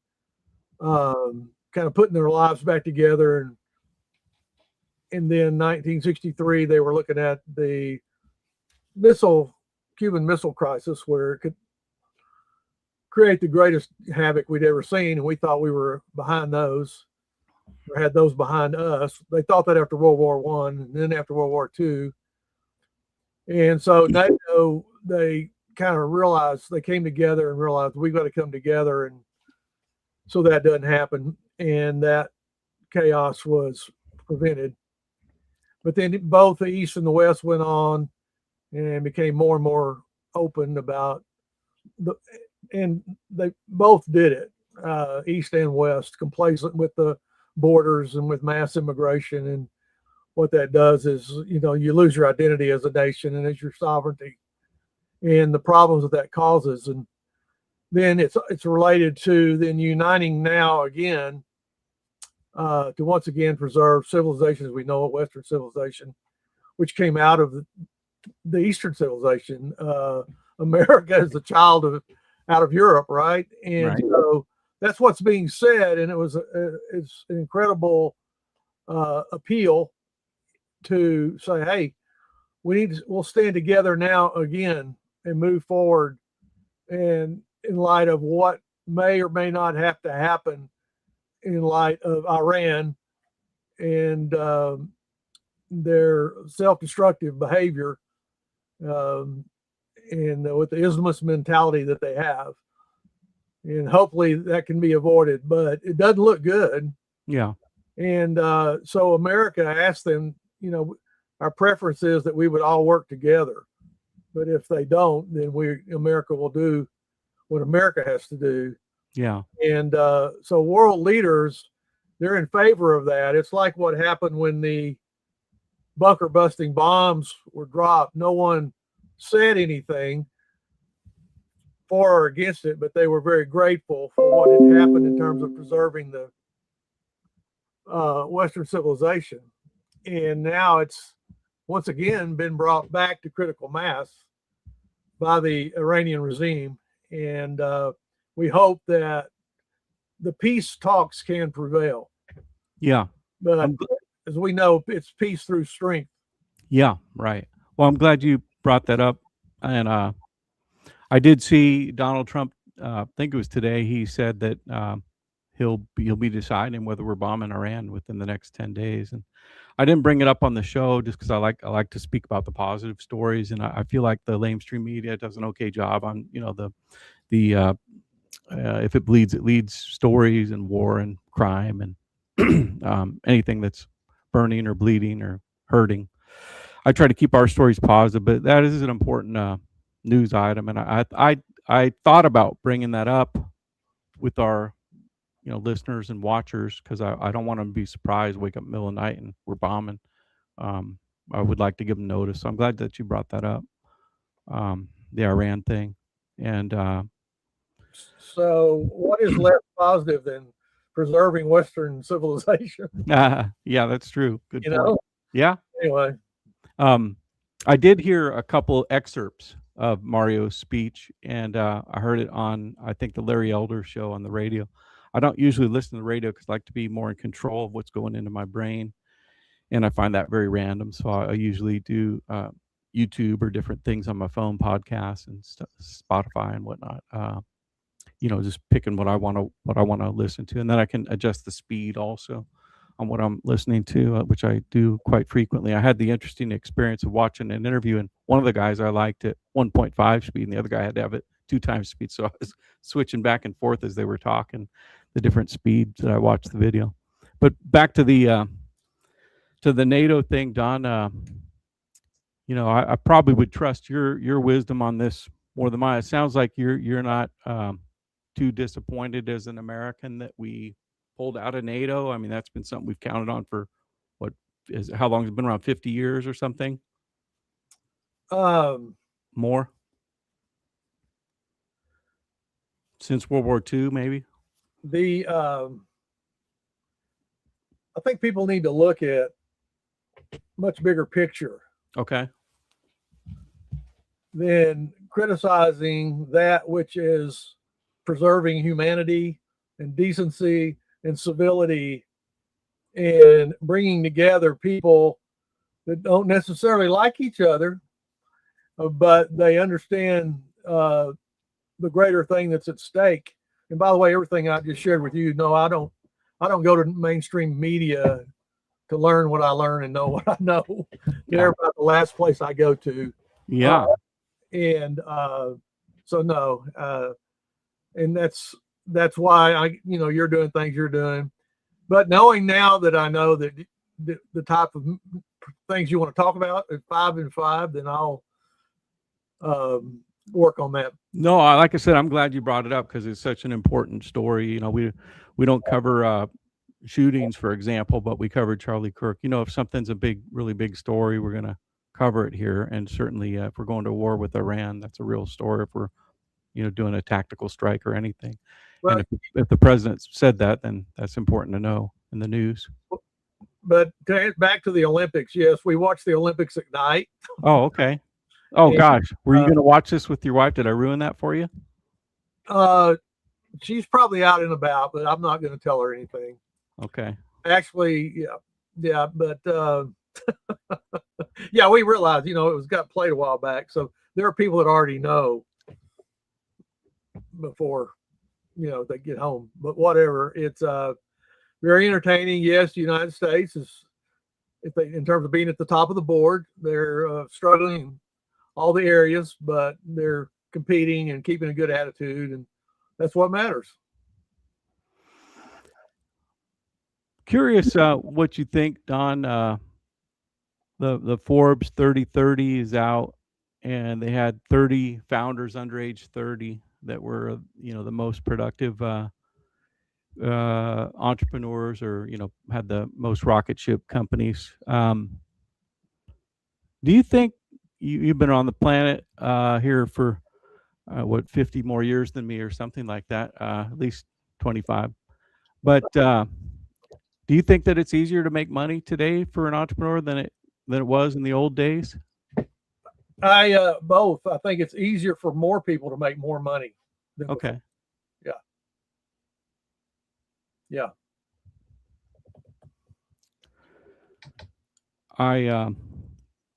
kind of putting their lives back together. And then 1963, they were looking at the Cuban Missile Crisis, where it could create the greatest havoc we'd ever seen, and we thought we were behind those, or had those behind us. They thought that after World War I, and then after World War II. And so NATO, they kind of realized, they came together and realized we've got to come together, and so that doesn't happen, and that chaos was prevented. But then both the East and the West went on and became more and more open about and they both did it, East and West, complacent with the borders and with mass immigration. And what that does is, you lose your identity as a nation and as your sovereignty, and the problems that causes. And then it's related to then uniting now again to once again preserve civilization as we know it, Western civilization, which came out of the Eastern civilization. America is the child out of Europe, right? And right. So that's what's being said, and it's an incredible appeal to say, hey, we'll stand together now again and move forward, and in light of what may or may not have to happen in light of Iran and their self-destructive behavior, and with the Islamist mentality that they have. And hopefully that can be avoided, but it doesn't look good. Yeah. And so America asked them, our preference is that we would all work together. But if they don't, then America will do what America has to do. Yeah. And so world leaders, they're in favor of that. It's like what happened when the bunker busting bombs were dropped. No one said anything for or against it, but they were very grateful for what had happened in terms of preserving the Western civilization. And now it's once again been brought back to critical mass by the Iranian regime. And we hope that the peace talks can prevail. Yeah. But as we know, it's peace through strength. Yeah, right. Well, I'm glad you brought that up. And I did see Donald Trump, I think it was today, he said that he'll be deciding whether we're bombing Iran within the next 10 days. And I didn't bring it up on the show just because I like to speak about the positive stories, and I feel like the lamestream media does an okay job on the if it bleeds, it leads stories and war and crime and anything that's burning or bleeding or hurting. I try to keep our stories positive, but that is an important news item, and I thought about bringing that up with our listeners and watchers, because I don't want them to be surprised, wake up in the middle of the night and we're bombing. I would like to give them notice. So I'm glad that you brought that up, the Iran thing. And so what is less positive than preserving Western civilization? Yeah, that's true. Good point. Yeah. Anyway. I did hear a couple excerpts of Mario's speech, and I heard it on, I think, the Larry Elder show on the radio. I don't usually listen to the radio because I like to be more in control of what's going into my brain, and I find that very random. So I usually do YouTube or different things on my phone, podcasts and stuff, Spotify and whatnot. Just picking what I want to listen to, and then I can adjust the speed also on what I'm listening to, which I do quite frequently. I had the interesting experience of watching an interview, and one of the guys I liked at 1.5 speed, and the other guy had to have it 2 times speed. So I was switching back and forth as they were talking, the different speeds that I watched the video. But back to the NATO thing, Don. I probably would trust your wisdom on this more than mine. It sounds like you're not too disappointed as an American that we pulled out of NATO. I mean, that's been something we've counted on for how long has it been, around 50 years or something? More? Since World War II, maybe? I think people need to look at much bigger picture. Okay. Than criticizing that which is preserving humanity and decency and civility and bringing together people that don't necessarily like each other, but they understand the greater thing that's at stake. And by the way, everything I just shared with you, no, I don't go to mainstream media to learn what I learn and know what I know. They're about the last place I go to. Yeah. So no, and that's why you're doing things you're doing. But knowing now that I know that the type of things you want to talk about at 5 and 5, then I'll work on that. No, like I said, I'm glad you brought it up because it's such an important story. We don't cover shootings, for example, but we covered Charlie Kirk. If something's a really big story, we're going to cover it here. And certainly if we're going to war with Iran, that's a real story. If we're, doing a tactical strike or anything. Well, and if the president said that, then that's important to know in the news. But back to the Olympics. Yes, we watched the Olympics at night. Oh, okay. Oh, gosh. Were you going to watch this with your wife? Did I ruin that for you? She's probably out and about, but I'm not going to tell her anything. Okay. Actually, yeah, but yeah, we realized, it got played a while back. So there are people that already know before, they get home. But whatever, it's very entertaining. Yes, the United States is, in terms of being at the top of the board, they're struggling in all the areas, but they're competing and keeping a good attitude, and that's what matters. Curious what you think, Don. The Forbes 30-30 is out, and they had 30 founders under age 30 that were, the most productive entrepreneurs, or had the most rocket ship companies. Do you think you've been on the planet here for 50 more years than me, or something like that? At least 25. But do you think that it's easier to make money today for an entrepreneur than it was in the old days? Both. I think it's easier for more people to make more money. Okay. Yeah. Yeah. I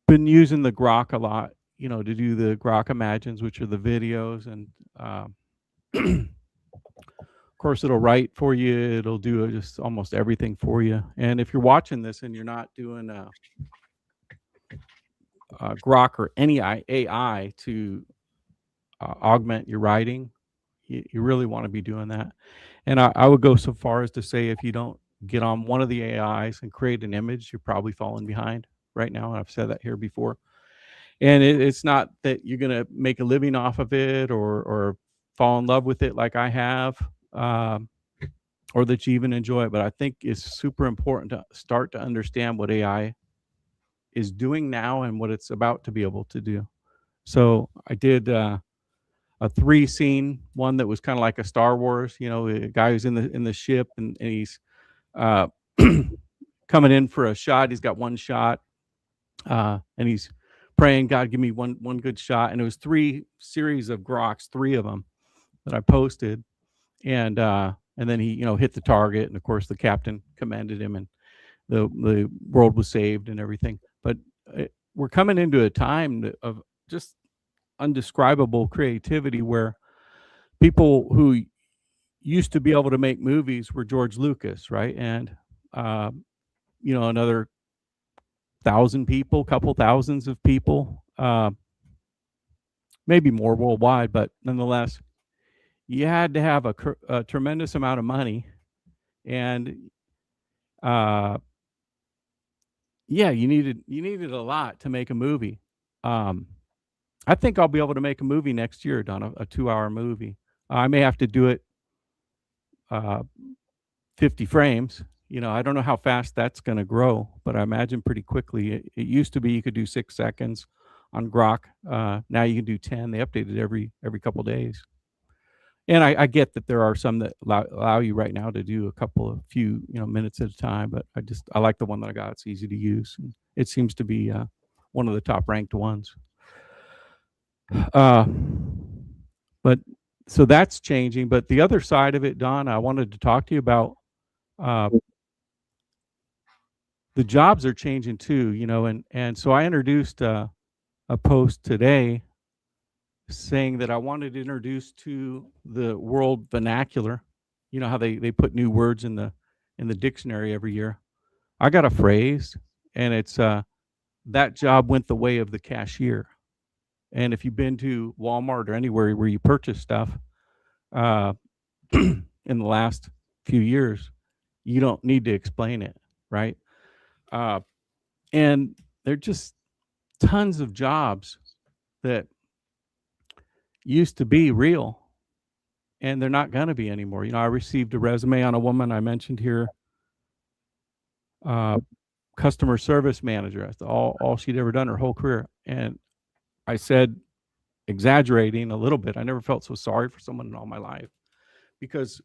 been using the Grok a lot, to do the Grok Imagines, which are the videos, and of course it'll write for you. It'll do just almost everything for you. And if you're watching this and you're not doing Grok or any AI to augment your writing, you really want to be doing that. And I would go so far as to say, if you don't get on one of the AIs and create an image, you're probably falling behind right now. And I've said that here before. And it's not that you're going to make a living off of it or fall in love with it like I have, or that you even enjoy it. But I think it's super important to start to understand what AI is doing now and what it's about to be able to do. So I did a 3-scene one that was kind of like a Star Wars, a guy who's in the ship, and he's coming in for a shot. He's got one shot, and he's praying, God, give me one good shot. And it was 3 series of Groks, 3 of them that I posted. And then he, hit the target. And of course, the captain commended him, and the world was saved and everything. But we're coming into a time of just undescribable creativity where people who used to be able to make movies were George Lucas, right? And, another 1,000 people, couple thousands of people, maybe more worldwide, but nonetheless, you had to have a tremendous amount of money. And, you needed a lot to make a movie. I think I'll be able to make a movie next year, Don, a 2-hour movie. I may have to do it 50 frames. I don't know how fast that's going to grow, but I imagine pretty quickly. It used to be you could do 6 seconds on Grok. Now you can do 10. They update it every couple days. And I get that there are some that allow you right now to do a few minutes at a time, but I like the one that I got. It's easy to use, and it seems to be one of the top ranked ones. But so that's changing. But the other side of it, Don, I wanted to talk to you about. The jobs are changing too, and so I introduced a post today saying that I wanted to introduce to the world vernacular. You know how they put new words in the dictionary every year. I got a phrase, and it's that job went the way of the cashier. And if you've been to Walmart or anywhere where you purchase stuff in the last few years, you don't need to explain it, right? And there are just tons of jobs that used to be real, and they're not going to be anymore. I received a resume on a woman I mentioned here, customer service manager. That's all she'd ever done her whole career. And I said, exaggerating a little bit, I never felt so sorry for someone in all my life, because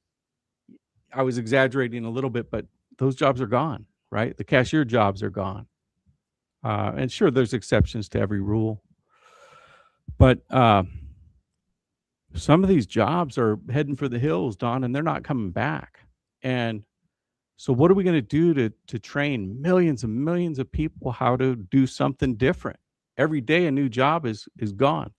I was exaggerating a little bit, but those jobs are gone, right? The cashier jobs are gone. And sure, there's exceptions to every rule, but some of these jobs are heading for the hills, Don, and they're not coming back. And so what are we going to do to train millions and millions of people how to do something different? Every day a new job is gone.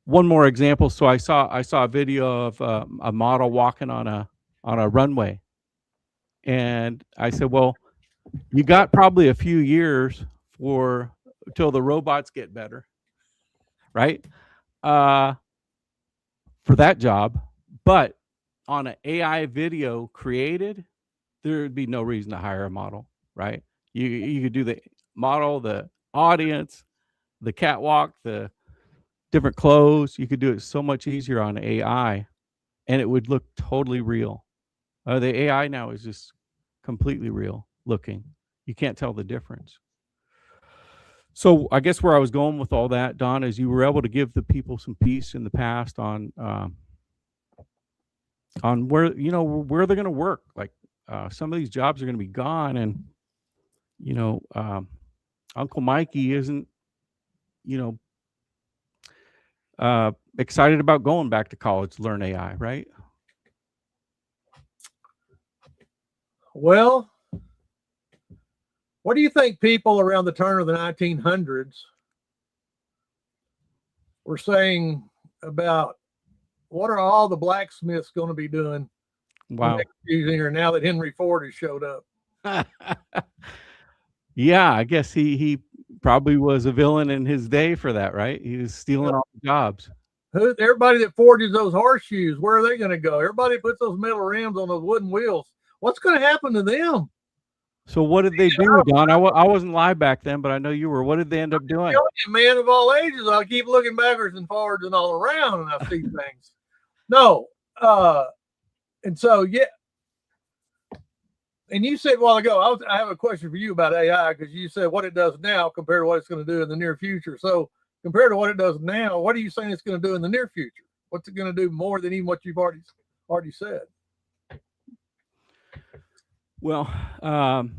One more example. So I saw a video of a model walking on a runway, and I said, well, you got probably a few years till the robots get better, right? For that job. But on an AI video created, there would be no reason to hire a model, right? You could do the model, the audience, the catwalk, the different clothes. You could do it so much easier on AI, and it would look totally real. The AI now is just completely real looking. You can't tell the difference. So I guess where I was going with all that, Don, is you were able to give the people some peace in the past on where they're going to work. Like some of these jobs are going to be gone, and Uncle Mikey isn't excited about going back to college to learn AI, right? Well, what do you think people around the turn of the 1900s were saying about what are all the blacksmiths going to be doing? Wow. Now that Henry Ford has showed up. Yeah, I guess he probably was a villain in his day for that, right? He was stealing all the jobs. Everybody that forges those horseshoes, where are they going to go? Everybody puts those metal rims on those wooden wheels. What's going to happen to them? So what did they do, Don? I wasn't live back then, but I know you were. What did they end up doing? Man of all ages, I keep looking backwards and forwards and all around, and I see things. No, and so yeah. And you said a while ago, I have a question for you about AI, because you said what it does now compared to what it's going to do in the near future. So compared to what it does now, what are you saying it's going to do in the near future? What's it going to do more than even what you've already said? Well,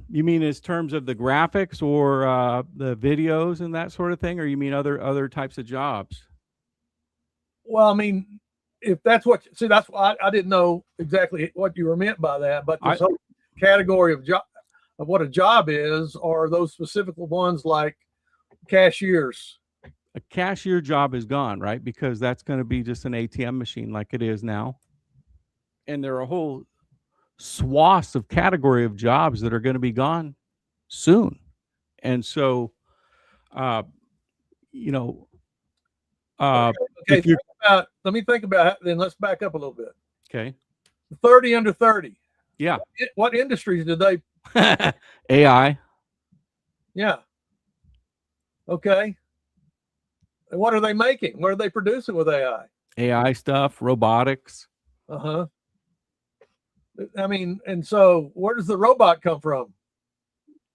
you mean as terms of the graphics or the videos and that sort of thing, or you mean other types of jobs? Well, I mean, if that's what, see, that's why I didn't know exactly what you were meant by that, but this whole category of job, of what a job is, are those specific ones like cashiers. A cashier job is gone, right? Because that's going to be just an ATM machine like it is now. And there are a whole swaths of category of jobs that are going to be gone soon. And so, you know, okay, let me think about it, then let's back up a little bit. Okay. 30 under 30. Yeah. What industries did they? AI. Yeah. Okay. And what are they making? What are they producing with AI? AI stuff, robotics. Uh-huh. I mean, and so where does the robot come from?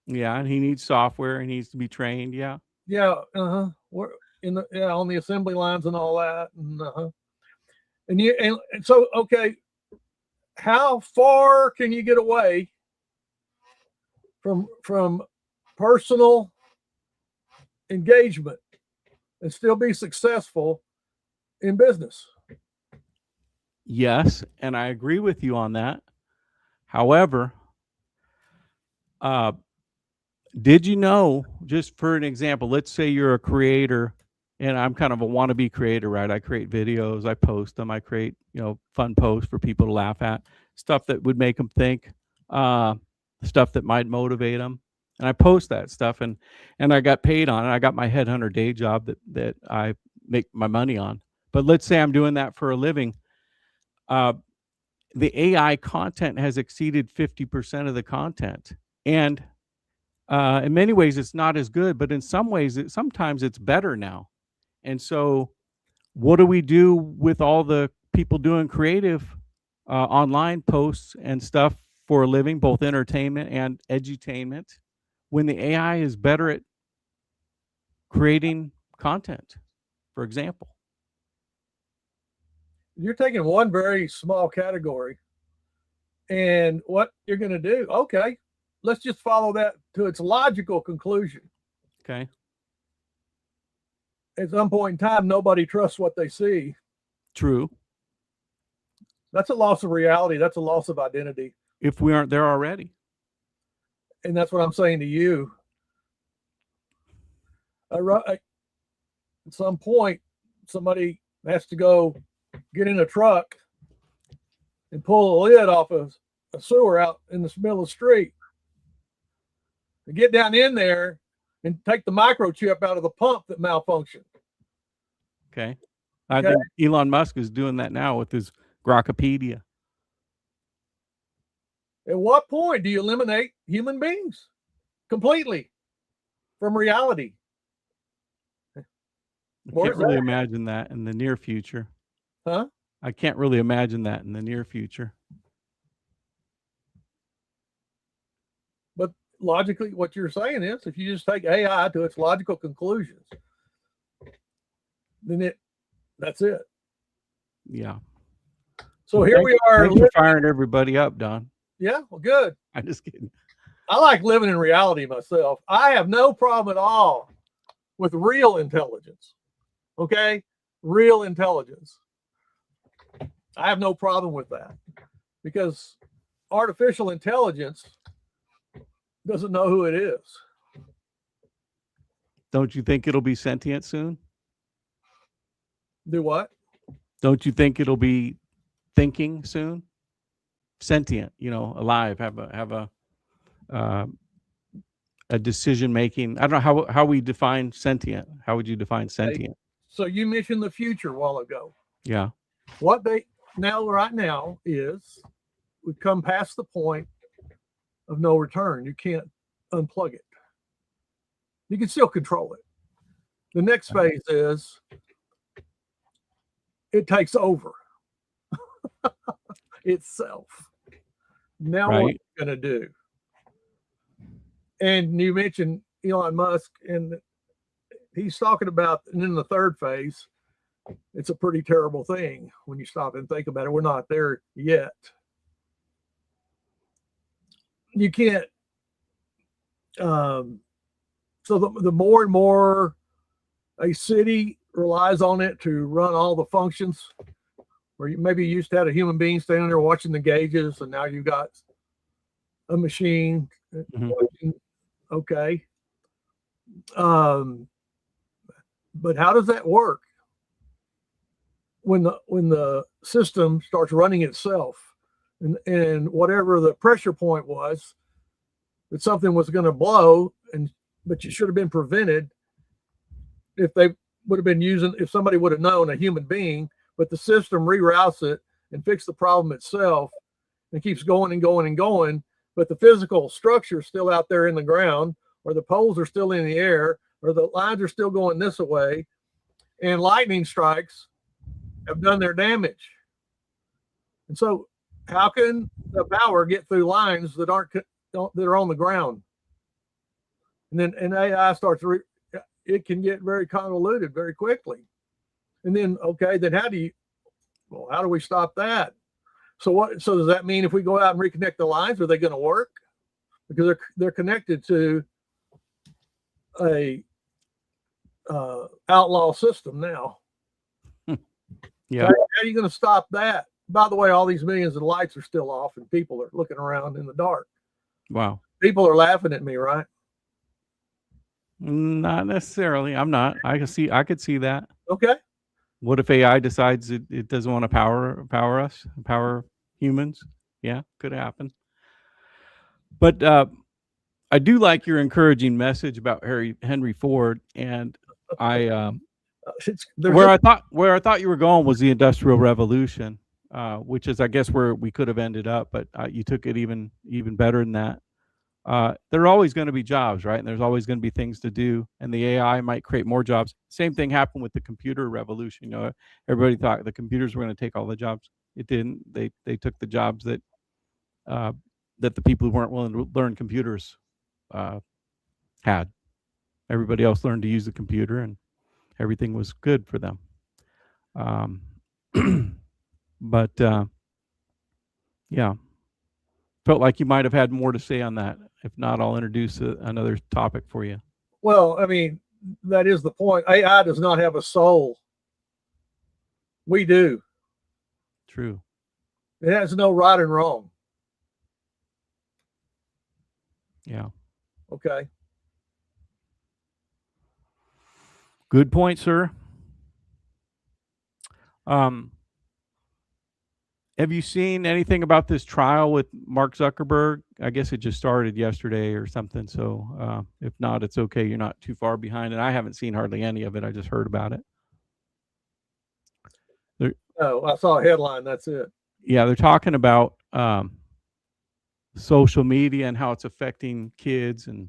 Yeah, and he needs software. He needs to be trained. Yeah. Yeah. Uh-huh. Where in the on the assembly lines and all that. And and so okay, how far can you get away from personal engagement and still be successful in business? Yes, and I agree with you on that. However, did you know, just for an example, let's say you're a creator and I'm kind of a wannabe creator, right? I create videos, I post them, I create, fun posts for people to laugh at, stuff that would make them think, stuff that might motivate them. And I post that stuff and I got paid on it. I got my headhunter day job that I make my money on. But let's say I'm doing that for a living. The AI content has exceeded 50% of the content. And in many ways, it's not as good, but in some ways, sometimes it's better now. And so what do we do with all the people doing creative online posts and stuff for a living, both entertainment and edutainment, when the AI is better at creating content, for example? You're taking one very small category and what you're going to do. Okay, let's just follow that to its logical conclusion. Okay. At some point in time, nobody trusts what they see. True. That's a loss of reality. That's a loss of identity. If we aren't there already. And that's what I'm saying to you. At some point, somebody has to go get in a truck and pull a lid off of a sewer out in the middle of the street and get down in there and take the microchip out of the pump that malfunctioned. Okay. I think Elon Musk is doing that now with his Grokpedia. At what point do you eliminate human beings completely from reality? I can't really imagine that in the near future. Huh? I can't really imagine that in the near future. But logically, what you're saying is if you just take AI to its logical conclusions, then that's it. Yeah. So here we are. Thanks for firing everybody up, Don. Yeah, well, good. I'm just kidding. I like living in reality myself. I have no problem at all with real intelligence. Okay? Real intelligence. I have no problem with that because artificial intelligence doesn't know who it is. Don't you think it'll be sentient soon? Do what? Don't you think it'll be thinking soon? Sentient, alive, have a decision making. I don't know how we define sentient. How would you define sentient? So you mentioned the future a while ago. Yeah. What right now is we've come past the point of no return. You can't unplug it. You can still control it. The next phase is it takes over itself. Now what are you going to do? And you mentioned Elon Musk, and he's talking about, and in the third phase, it's a pretty terrible thing when you stop and think about it. We're not there yet. you can't. So the more and more a city relies on it to run all the functions, where maybe you used to have a human being standing there watching the gauges, and now you've got a machine watching. Okay. But how does that work when the system starts running itself, and whatever the pressure point was, that something was going to blow, but you should have been prevented if they would have been using, if somebody would have known, a human being, but the system reroutes it and fixes the problem itself and keeps going and going and going. But the physical structure is still out there in the ground, or the poles are still in the air, or the lines are still going this way, and lightning strikes have done their damage. And so how can the power get through lines that are on the ground? And then AI starts it can get very convoluted very quickly. And then, okay, then how do we stop that? So does that mean if we go out and reconnect the lines, are they going to work? Because they're connected to a outlaw system now. Yeah. How are you going to stop that? By the way, all these millions of lights are still off and people are looking around in the dark. Wow. People are laughing at me, right? Not necessarily. I'm not. I could see that. Okay. What if AI decides it doesn't want to power humans? Yeah, could happen. But I do like your encouraging message about Henry Ford, and I where I thought you were going was the Industrial Revolution, which is, I guess, where we could have ended up, but you took it even better than that. There are always going to be jobs, right? And there's always going to be things to do, and the AI might create more jobs. Same thing happened with the computer revolution. You know, everybody thought the computers were going to take all the jobs. It didn't. They took the jobs that the people who weren't willing to learn computers had. Everybody else learned to use the computer, and everything was good for them. But yeah, felt like you might have had more to say on that. If not, I'll introduce another topic for you. Well, I mean, that is the point. AI does not have a soul. We do. True. It has no right and wrong. Yeah. Okay. Good point, sir. Have you seen anything about this trial with Mark Zuckerberg? I guess it just started yesterday or something. So if not, it's okay. You're not too far behind. And I haven't seen hardly any of it. I just heard about it. I saw a headline. That's it. Yeah, they're talking about social media and how it's affecting kids. And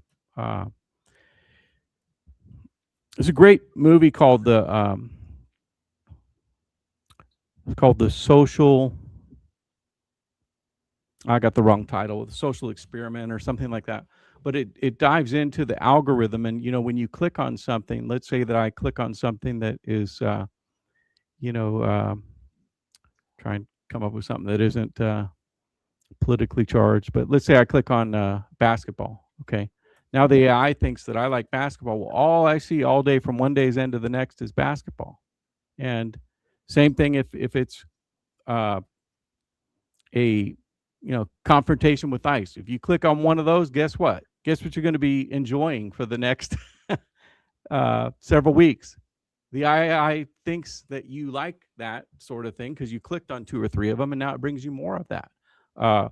there's a great movie called the Social. I got the wrong title, the Social Experiment or something like that. But it dives into the algorithm, and when you click on something, let's say that I click on something that is, try and come up with something that isn't politically charged. But let's say I click on basketball. Okay, now the AI thinks that I like basketball. Well, all I see all day from one day's end to the next is basketball. And same thing if it's a confrontation with ICE. If you click on one of those, guess what? Guess what you're going to be enjoying for the next several weeks. The AI thinks that you like that sort of thing because you clicked on 2 or 3 of them, and now it brings you more of that. I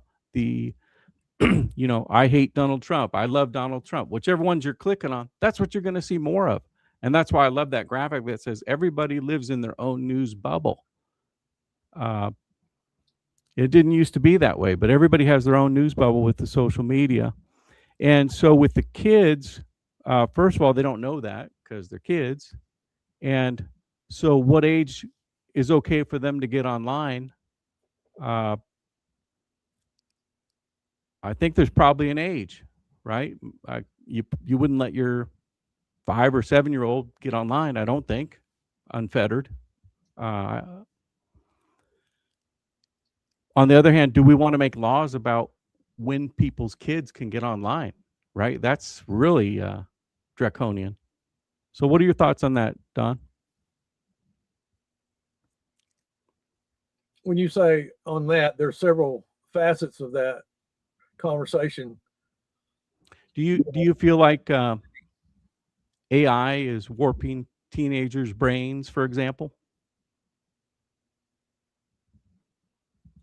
hate Donald Trump. I love Donald Trump. Whichever ones you're clicking on, that's what you're going to see more of. And that's why I love that graphic that says everybody lives in their own news bubble. It didn't used to be that way, but everybody has their own news bubble with the social media. And so with the kids, first of all, they don't know that because they're kids. And so what age is okay for them to get online? I think there's probably an age, right? You wouldn't let your 5 or 7-year-old get online, I don't think, unfettered. On the other hand, do we want to make laws about when people's kids can get online, right? That's really draconian. So what are your thoughts on that, Don? When you say on that, there's several facets of that conversation. Do you feel like AI is warping teenagers' brains, for example?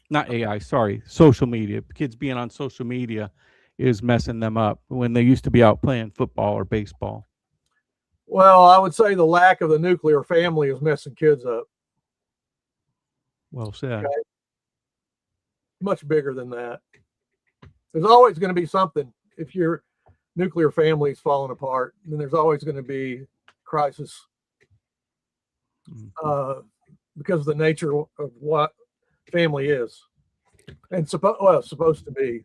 Not AI, sorry, social media. Kids being on social media is messing them up when they used to be out playing football or baseball. Well, I would say the lack of the nuclear family is messing kids up. Well said. Okay? Much bigger than that. There's always going to be something. If your nuclear family is falling apart, then there's always going to be crisis because of the nature of what family is and supposed to be.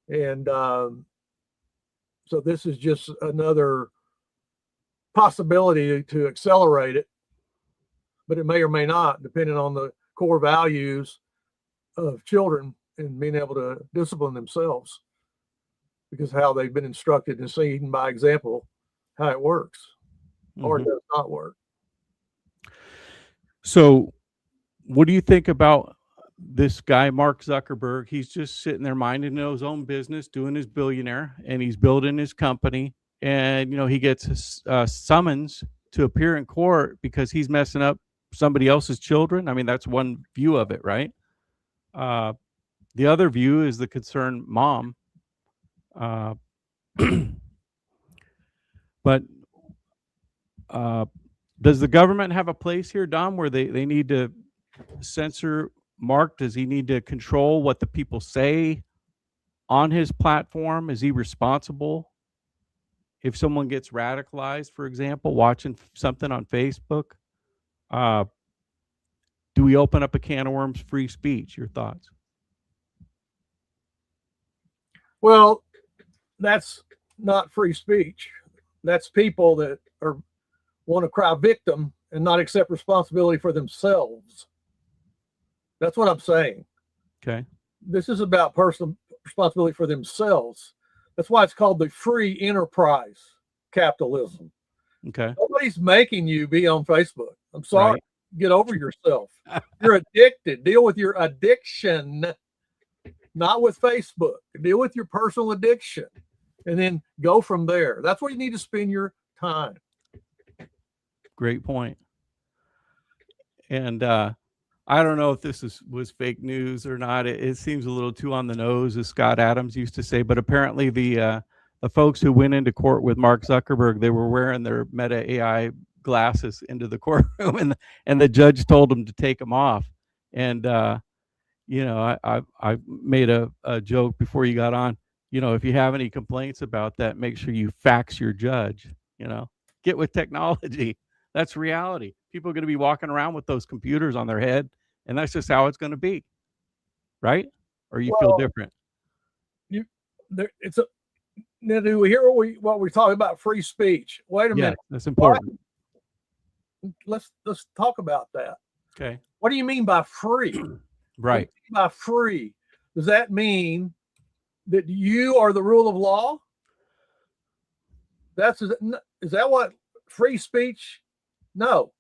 And so this is just another possibility to accelerate it, but it may or may not, depending on the core values of children and being able to discipline themselves, because how they've been instructed and seen by example how it works or does not work. So what do you think about this guy, Mark Zuckerberg? He's just sitting there minding his own business, doing his billionaire, and he's building his company. And, he gets a summons to appear in court because he's messing up somebody else's children. I mean, that's one view of it, right? The other view is the concerned mom. But does the government have a place here, Dom, where they need to censor Mark? Does he need to control what the people say on his platform? Is he responsible if someone gets radicalized, for example, watching something on Facebook? Do we open up a can of worms, free speech? Your thoughts? Well, that's not free speech. That's people that want to cry victim and not accept responsibility for themselves. That's what I'm saying. Okay. This is about personal responsibility for themselves. That's why it's called the free enterprise capitalism. Okay. Nobody's making you be on Facebook. I'm sorry. Right. Get over yourself. You're addicted. Deal with your addiction, not with Facebook. Deal with your personal addiction and then go from there. That's where you need to spend your time. Great point. And I don't know if this was fake news or not. It seems a little too on the nose, as Scott Adams used to say. But apparently the folks who went into court with Mark Zuckerberg, they were wearing their Meta AI glasses into the courtroom, and the judge told them to take them off. And I made a joke before you got on. If you have any complaints about that, make sure you fax your judge. Get with technology. That's reality. People are going to be walking around with those computers on their head, and that's just how it's going to be, right? Or you feel different? Now, do we hear what we're talking about? Free speech. Wait a minute. That's important. Let's talk about that. Okay. What do you mean by free? Right. What do you mean by free? Does that mean that you are the rule of law? Is that what free speech? No.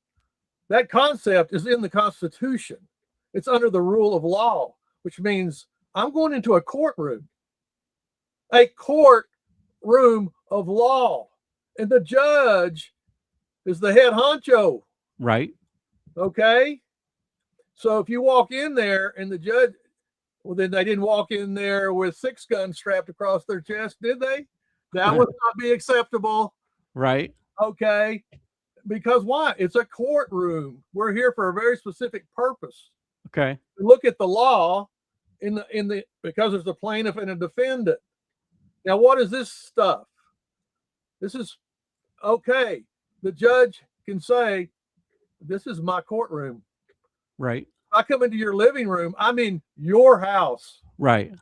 That concept is in the Constitution. It's under the rule of law, which means I'm going into a courtroom of law, and the judge is the head honcho. Right. Okay. So if you walk in there and the judge, well, then they didn't walk in there with 6 guns strapped across their chest, did they? That would not be acceptable. Right. Okay. Because why? It's a courtroom. We're here for a very specific purpose. Okay. Look at the law because there's a plaintiff and a defendant. Now, what is this stuff? This is okay. The judge can say, this is my courtroom. Right. If I come into your living room, I'm in your house. Right.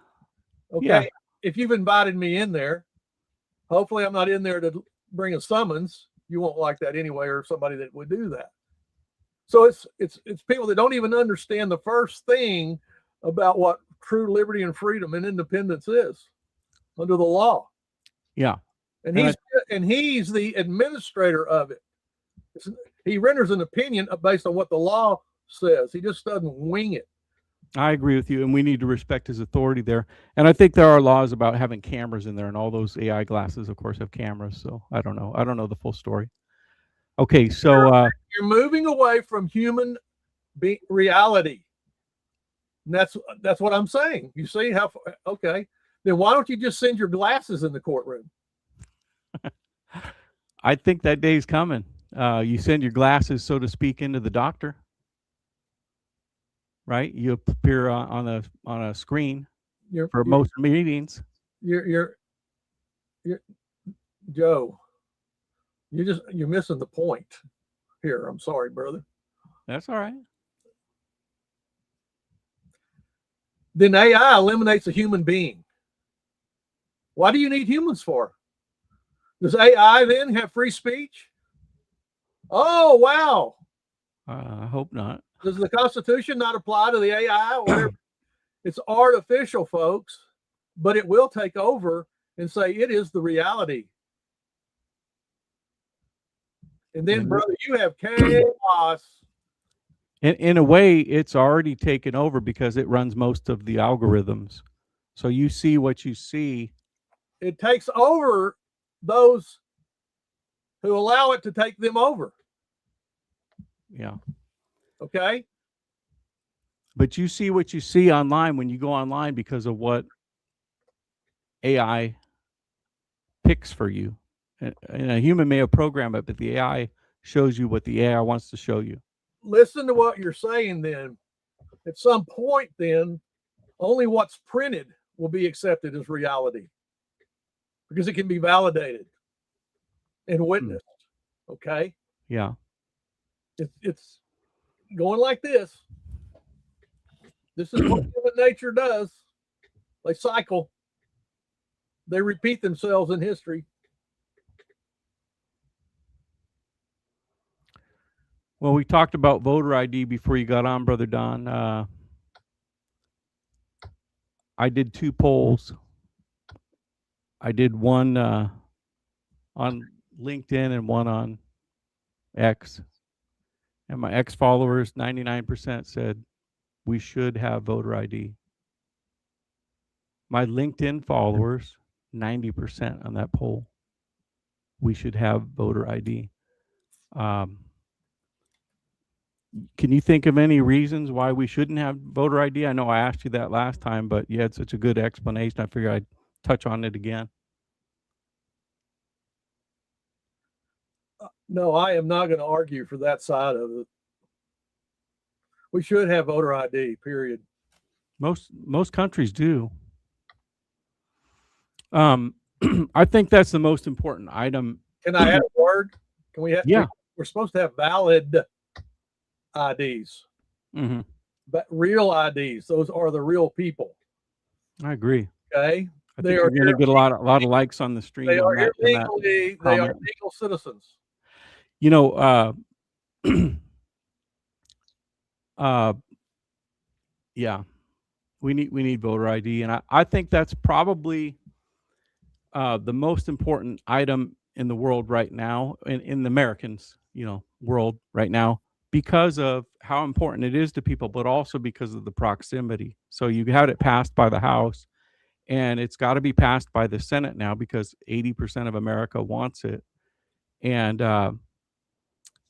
Okay. Yeah. If you've invited me in there, hopefully I'm not in there to bring a summons. You won't like that anyway, or somebody that would do that. So it's people that don't even understand the first thing about what true liberty and freedom and independence is under the law. Yeah. And he's the administrator of it. He renders an opinion based on what the law says. He just doesn't wing it. I agree with you, and we need to respect his authority there. And I think there are laws about having cameras in there, and all those AI glasses, of course, have cameras. So I don't know. I don't know the full story. Okay, so you're moving away from human reality. And that's what I'm saying. You see how? Okay, then why don't you just send your glasses in the courtroom? I think that day's coming. You send your glasses, so to speak, into the doctor. Right, you appear on a screen for most meetings. You're Joe. You're missing the point here. I'm sorry, brother. That's all right. Then AI eliminates a human being. What do you need humans for? Does AI then have free speech? Oh, wow. I hope not. Does the Constitution not apply to the AI? Or it's artificial, folks, but it will take over and say it is the reality. And then, brother, you have chaos. In a way, it's already taken over because it runs most of the algorithms. So you see what you see. It takes over those who allow it to take them over. Yeah. Okay. But you see what you see online when you go online because of what AI picks for you. And a human may have programmed it, but the AI shows you what the AI wants to show you. Listen to what you're saying then. At some point then, only what's printed will be accepted as reality because it can be validated and witnessed. Okay. Yeah. It's going like this. This is what human nature does. They cycle. They repeat themselves in history. Well, we talked about voter ID before you got on, Brother Don. I did 2 polls. I did one on LinkedIn and one on X. And my X followers, 99% said we should have voter ID. My LinkedIn followers, 90% on that poll, we should have voter ID. Can you think of any reasons why we shouldn't have voter ID? I know I asked you that last time, but you had such a good explanation. I figured I'd touch on it again. No, I am not going to argue for that side of it. We should have voter ID, period. Most countries do. I think that's the most important item. Can I add a word? Can we have? Yeah. We're supposed to have valid IDs, but real IDs. Those are the real people. I agree. Okay. I think you're going to get a lot of likes on the stream. They on are that, illegally. They are legal citizens. You know, yeah, we need voter ID, and I think that's probably the most important item in the world right now, in the Americans, world right now, because of how important it is to people, but also because of the proximity. So you had it passed by the House, and it's got to be passed by the Senate now because 80% of America wants it, and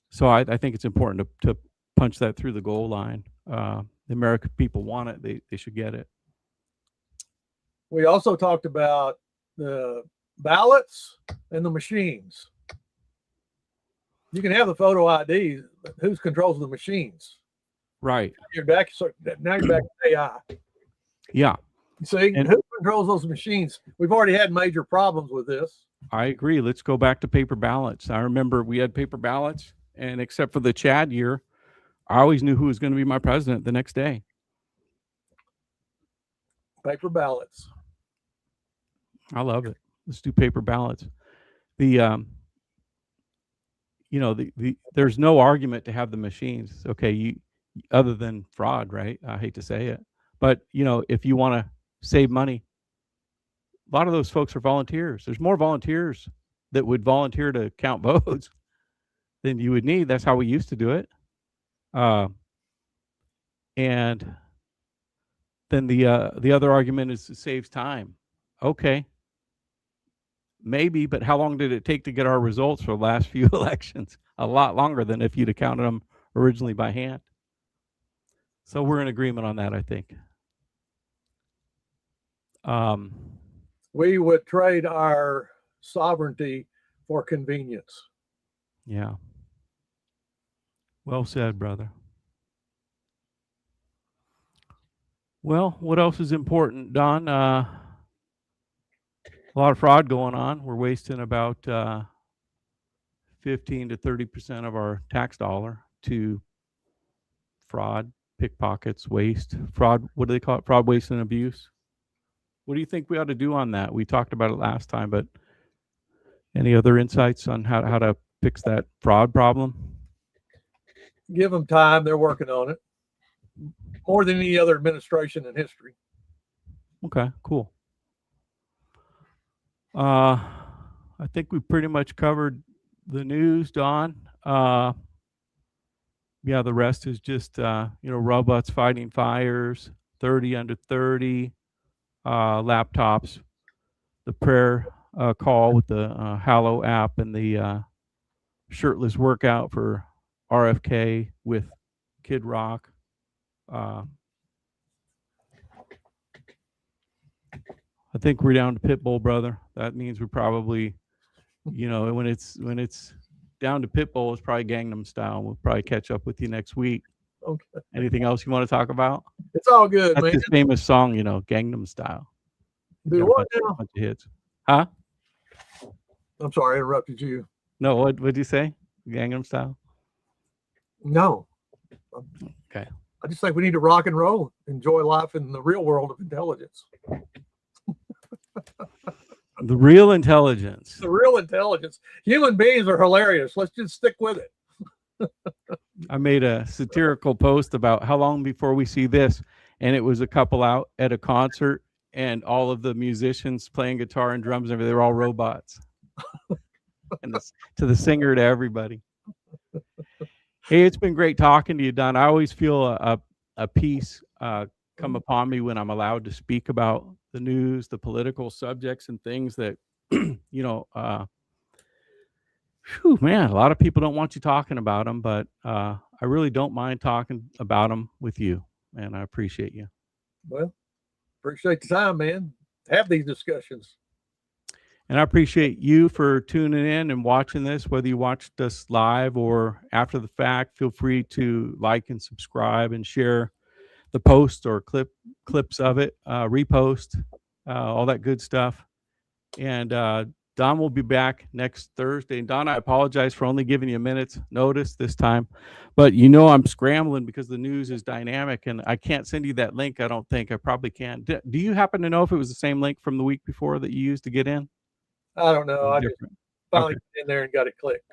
so I think it's important to punch that through the goal line. The American people want it; they should get it. We also talked about the ballots and the machines. You can have the photo ID, but who controls the machines? Right. Now you're back to AI. Yeah. See, and who controls those machines? We've already had major problems with this. I agree. Let's go back to paper ballots. I remember we had paper ballots, and except for the Chad year, I always knew who was going to be my president the next day. Paper ballots. I love it. Let's do paper ballots. The there's no argument to have the machines. Okay, other than fraud, right? I hate to say it, But, you know, if you want to save money, a lot of those folks are volunteers. There's more volunteers that would volunteer to count votes than you would need. That's how we used to do it. And then the other argument is it saves time. Okay, maybe, but how long did it take to get our results for the last few elections? A lot longer than if you'd have counted them originally by hand. So we're in agreement on that, I think. We would trade our sovereignty for convenience. Yeah. Well said, brother. Well, what else is important, Don? A lot of fraud going on. We're wasting about 15 to 30% of our tax dollar to fraud, pickpockets, waste, fraud. What do they call it? Fraud, waste, and abuse. What do you think we ought to do on that? We talked about it last time, but any other insights on how to fix that fraud problem? Give them time. They're working on it more than any other administration in history. Okay, cool. I think we pretty much covered the news, Don. Yeah, the rest is just, robots fighting fires, 30 under 30, laptops, the prayer call with the Hallow app, and the shirtless workout for RFK with Kid Rock. I think we're down to Pitbull, brother. That means we're probably, when it's down to Pitbull, it's probably Gangnam Style. We'll probably catch up with you next week. Okay. Anything else you want to talk about? It's all good, That's man. his famous song, Gangnam Style. Do Got what a now? bunch of hits. Huh? I'm sorry, I interrupted you. No, what'd you say? Gangnam Style? No. Okay. I just think we need to rock and roll, enjoy life in the real world of intelligence. The real intelligence. The real intelligence. Human beings are hilarious. Let's just stick with it. I made a satirical post about how long before we see this, and it was a couple out at a concert, and all of the musicians playing guitar and drums, and they were all robots. And to the singer, to everybody. Hey, it's been great talking to you, Don. I always feel a peace come upon me when I'm allowed to speak about the news, the political subjects, and things that, man, a lot of people don't want you talking about them, but I really don't mind talking about them with you, and I appreciate you. Well, appreciate the time, man. Have these discussions. And I appreciate you for tuning in and watching this, whether you watched us live or after the fact. Feel free to like and subscribe and share the post or clips of it, repost, all that good stuff. And Don will be back next Thursday. And Don, I apologize for only giving you a minute's notice this time, but I'm scrambling because the news is dynamic and I can't send you that link. I don't think I probably can. Do you happen to know if it was the same link from the week before that you used to get in? I don't know. I just finally got in there and got it clicked.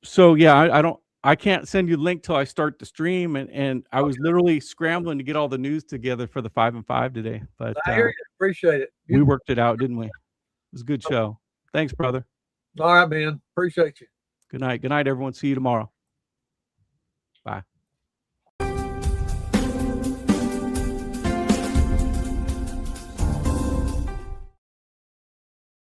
So yeah, I can't send you the link till I start the stream, and I was literally scrambling to get all the news together for the 5 and 5 today. But I hear you. Appreciate it. We worked it out, didn't we? It was a good show. Thanks, brother. All right, man. Appreciate you. Good night. Good night, everyone. See you tomorrow. Bye.